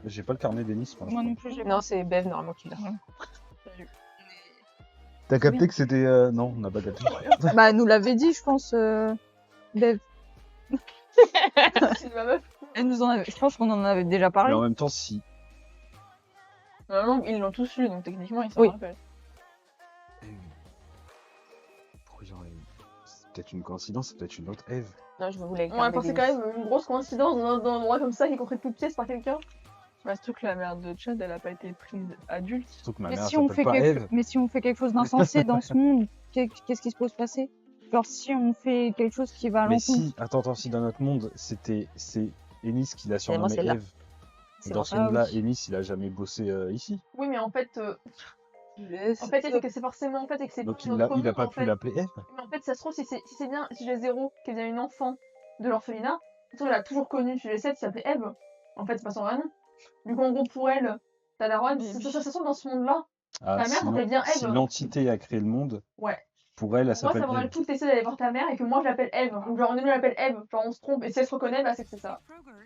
j'ai pas le carnet d'Ennis. Moi non plus, j'ai pas. Non, c'est Bev normalement qui l'a. T'as capté que c'était. Non, on n'a pas capté. Bah, elle nous l'avait dit, je pense. Bev. C'est ma meuf. Elle nous en avait. Je pense qu'on en avait déjà Mais parlé. en même temps, si. Normalement, ils l'ont tous lu, donc techniquement, ils s'en Oui. rappellent. Pourquoi il y aurait- C'est peut-être une coïncidence, c'est peut-être une autre Eve. Non, je voulais le On a carnet pensé d'Ennis. quand même une grosse coïncidence dans un endroit comme ça qui est compris de toutes pièces par quelqu'un. Bah, surtout que la mère de Chad, elle a pas été prise adulte. Surtout que ma Mais mère si, on s'appelle fait pas quelque... Eve. Mais si on fait quelque chose d'insensé dans ce monde, qu'est-ce qui se peut se passer? Genre, si on fait quelque chose qui va à Mais l'encontre. si, attends, si dans notre monde, c'est Ennis qui l'a moi, surnommé c'est là. Eve. C'est Dans vrai. ce Ah monde-là, oui. Ennis, il a jamais bossé ici. Oui, mais en fait, c'est que c'est forcément et que c'est Donc pas il notre a monde, pas en ppû fait. l'appeler Eve. Mais en fait, ça se trouve, si c'est bien sujet 0 qui est bien une enfant de l'orphelinat, elle a toujours connu sujet 7 qui s'appelait Eve. En fait, c'est pas son vrai nom. Du coup, en gros, pour elle, ta daronne, ça se trouve dans ce monde-là. Ah, Ta mère s'appelle bien si Eve. l'entité a créé le monde, Ouais. pour elle Moi, s'appelle ça vaudrait le Eve. coup de t'essayer d'aller voir ta mère et que moi, je l'appelle Eve. Ou genre, nous l'appelle Eve. Genre, on se trompe. Et si elle se reconnaît, bah, c'est que c'est ça.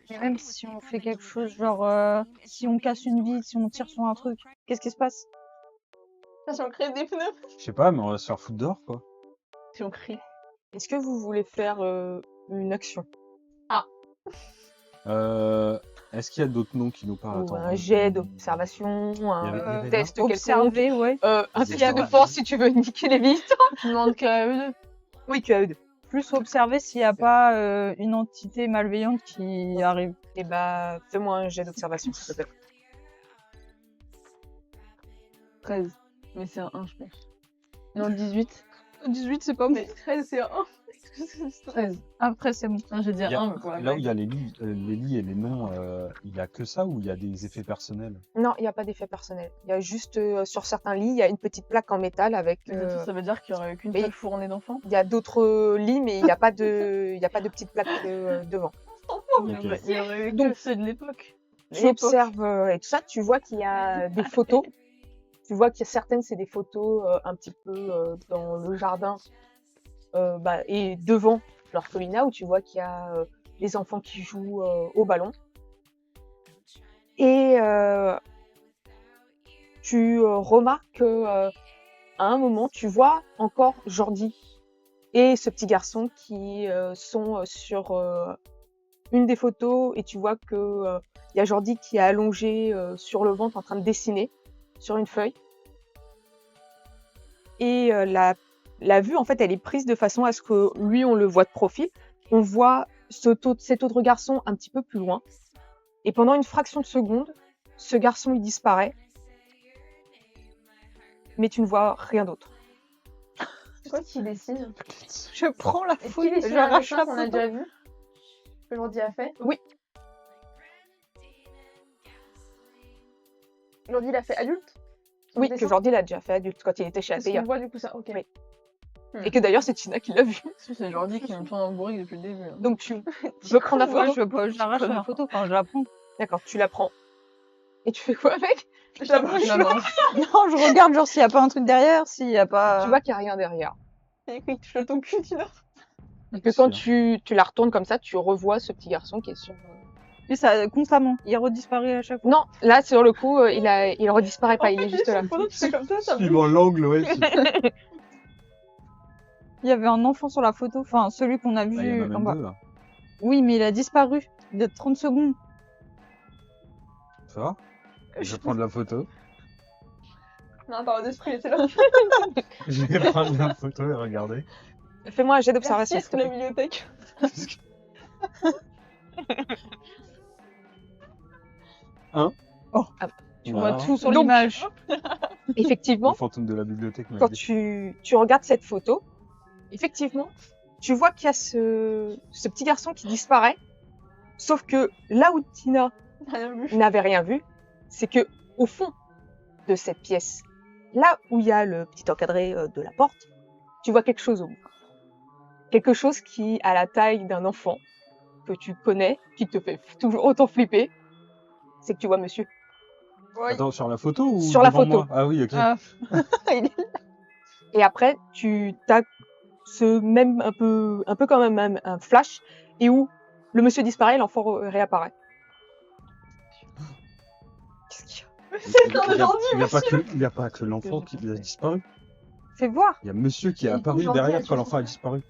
Mais même si on fait quelque chose, genre, si on casse une vitre, si on tire sur un truc, qu'est-ce qui se passe? Ça, si on crée des pneus. Je sais pas, mais on va se faire foutre dehors, quoi. Si on crie. Est-ce que vous voulez faire une action Est-ce qu'il y a d'autres noms qui nous parlent? ou Attends, un jet d'observation, Il y avait un là test quelconque, Observer, ouais. un Des jet de gens. force si tu veux niquer les vitres? Tu demandes qu'à eux deux. Oui, tu as eu deux. Plus observer s'il n'y a pas une entité malveillante qui arrive. Et bah, fais-moi un jet d'observation, s'il te plaît. 13. Mais c'est un 1, je pense. Non, 18. 18, c'est pas Mais 13, c'est un. 13. Après, c'est bon. Non, j'ai dit Il y a- 1, mais pour la Là où blague. il y a les lits et les noms, il y a que ça ou il y a des effets personnels? Non, il n'y a pas d'effet personnel. Il y a juste, sur certains lits, il y a une petite plaque en métal avec... Mais ça veut dire qu'il y aurait qu'une mais- seule fournée d'enfants. il y a d'autres lits, mais il n'y a pas de petite plaque devant. Il Ok. y aurait eu Donc- que ceux de l'époque. Tu observes et tout ça, tu vois qu'il y a des photos. Tu vois qu'il y a certaines, c'est des photos un petit peu dans le jardin et devant l'orphelinat où tu vois qu'il y a les enfants qui jouent au ballon. Et tu remarques que à un moment, tu vois encore Jordi et ce petit garçon qui sont sur une des photos et tu vois que il y a Jordi qui est allongé sur le ventre en train de dessiner sur une feuille. Et la vue, en fait, elle est prise de façon à ce que lui, on le voit de profil. On voit cet autre garçon un petit peu plus loin. Et pendant une fraction de seconde, ce garçon, il disparaît. Mais tu ne vois rien d'autre. C'est quoi qui dessine? Je prends la Est-ce qu'il fouille, est sur un j'arrache dessin la qu'on a photo. déjà vu? Que Jordi a fait? Oui. Jordi, il a fait adulte? Son Oui, dessin que Jordi l'a déjà fait adulte quand il était chez Est-ce qu'on Ateya. voit du coup ça? Ok. Oui. Et que d'ailleurs, c'est Tina qui l'a vu. Si, c'est Jordi qui me tourne en bourrique depuis le début. hein. Donc tu veux prendre la Ouais, photo? j'arrache la photo, enfin, je la prends. D'accord, tu la prends. Et tu fais quoi avec? Je la mange. Je la mange. Non, je regarde, genre, s'il n'y a pas un truc derrière, s'il n'y a pas. Tu vois qu'il n'y a rien derrière. Et puis, tu touches ton cul, Tina. Et que quand tu la retournes comme ça, tu revois ce petit garçon qui est sur Lui, ça, constamment. Il redisparaît à chaque fois. Non, là, sur le coup, il redisparaît pas, il est juste là. Pendant que tu fais comme ça bouge. Suivant l'angle, ouais. Il y avait un enfant sur la photo, enfin celui qu'on a Ah, il y vu en a en même bas. 2, là. Oui, mais il a disparu. Il y a 30 secondes. Ça va? Je vais prendre la photo. Non, par d'esprit, laissez-le. Je vais prendre la photo et regarder. Fais-moi un jet Merci, d'observation, s'il c'est te la plaît. bibliothèque. Tu Voilà. vois tout sur Donc, l'image. Effectivement, Le fantôme de la bibliothèque m'a quand dit. tu regardes cette photo, effectivement, tu vois qu'il y a ce petit garçon qui disparaît. Sauf que là où Tina Rien vu. n'avait rien vu, c'est que au fond de cette pièce, là où il y a le petit encadré de la porte, tu vois quelque chose au bout. Quelque chose qui a la taille d'un enfant que tu connais, qui te fait toujours autant flipper. C'est que tu vois monsieur. Attends, sur la photo ou Sur la devant photo. moi Ah oui, ok. Ah. Et après, tu as ce même un peu comme un flash et où le monsieur disparaît, l'enfant réapparaît. Qu'est-ce qu'il y a? Il dans le y a- ordi, il y a pas que l'enfant qui a disparu. Fais voir. Il y a monsieur qui est Il apparu bouge derrière l'ordi, quand tu l'enfant a vois. disparu.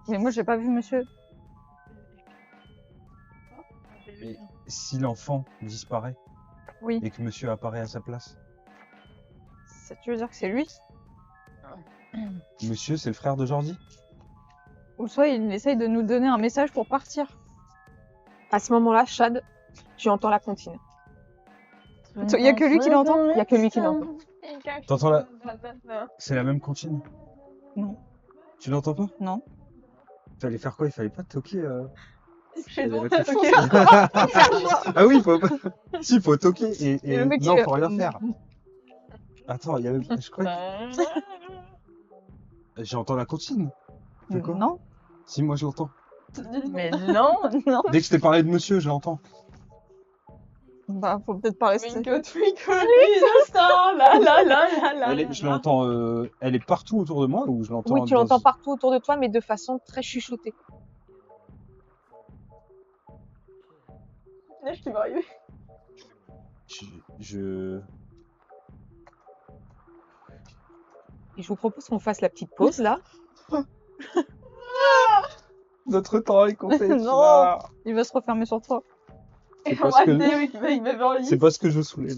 Mais moi, j'ai pas vu monsieur. Mais si l'enfant disparaît Oui. et que monsieur apparaît à sa place, Ça, tu veux dire que c'est lui? monsieur c'est le frère de Jordi? Ou soit il essaye de nous donner un message pour partir. À ce moment-là, Chad, tu entends la comptine. Il y a que lui qui l'entend? Il y a que lui qui l'entend. T'entends là? C'est la même comptine? Non. Tu l'entends pas? Non. Fallait faire quoi? Il fallait pas toquer Chez il y nous, avait quelque ok. chose. Ah oui, faut pas. Si, faut toquer et le mec, non, il- faut rien faire. Attends, il y avait. Je crois que j'entends la comptine. De quoi? Non. Si, moi je l'entends. Mais non, non. Dès que je t'ai parlé de monsieur, je l'entends. Bah, faut peut-être pas rester. Twinkle, twinkle, little star, la la la la la. Elle est- je l'entends. Elle est partout autour de moi ou je l'entends Oui, tu dans- l'entends partout autour de toi, mais de façon très chuchotée. Neige qui va arriver. Je- Et je vous propose qu'on fasse la petite pause là. Notre temps est compté. Non. Tina. Il va se refermer sur toi. Et C'est on parce va que- dire qu'il va vers C'est lui. pas ce que je soulève.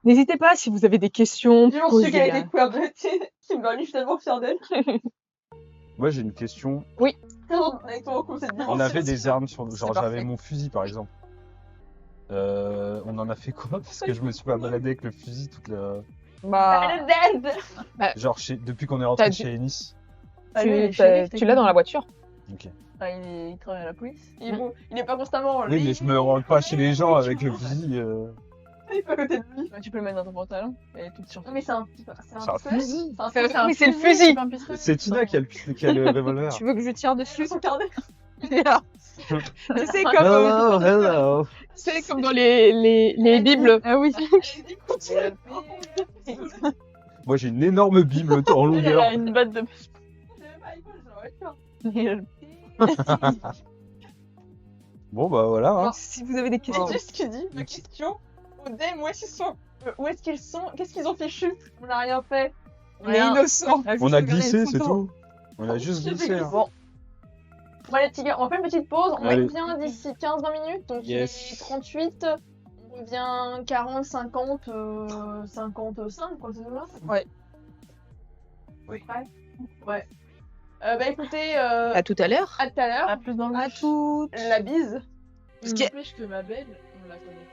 N'hésitez pas si vous avez des questions. Dis-moi celui qui a posez-la. été couvert de Kimberly, je suis tellement fière d'elle. Moi j'ai une question. Avec toi, on cette On avait des armes sur. Genre C'est parfait. j'avais mon fusil par exemple. On en a fait quoi? Parce que je me suis pas baladé avec le fusil toute la. Bah, Genre depuis qu'on est rentré T'as chez Ennis. Ah, lui, il est Tu shérif, tu l'as dans la voiture. Ok. Ah, il travaille à la police. Il est bon, il est pas constamment. Oui, lui, mais je me rends pas chez les gens avec le fusil. Il est pas à côté de lui. Ouais, tu peux le mettre dans ton pantalon. Elle est toute sur. Non, mais c'est un C'est un fusil. Oui, c'est le fusil. un pistolet. C'est Tina qui a le revolver. tu veux que je tire dessus? Son carnet. Il est là. Tu sais, comme, Hello. C'est comme dans les bibles. Ah oui. Moi j'ai une énorme bible en Elle longueur. a une batte de. Bon bah voilà. Hein. Si vous avez des questions. C'est juste ce qu'il dit. Ma question. Odem, où est-ce qu'ils sont? Où est-ce qu'ils sont? Qu'est-ce qu'ils ont fichu? On n'a rien fait. On est innocents. On a glissé, c'est tout. On a juste glissé. Hein. Bon. Bon, les petits gars, on fait une petite pause. On Allez. revient d'ici 15-20 minutes. Donc, Yes. il est 38. On revient 40, 50, 55, quoi, c'est là. Ouais. Oui. Ouais. Bah écoutez, À tout à l'heure. à tout à l'heure. À plus dans le. À toutes. La bise. Ce qui empêche que ma belle, on la connaît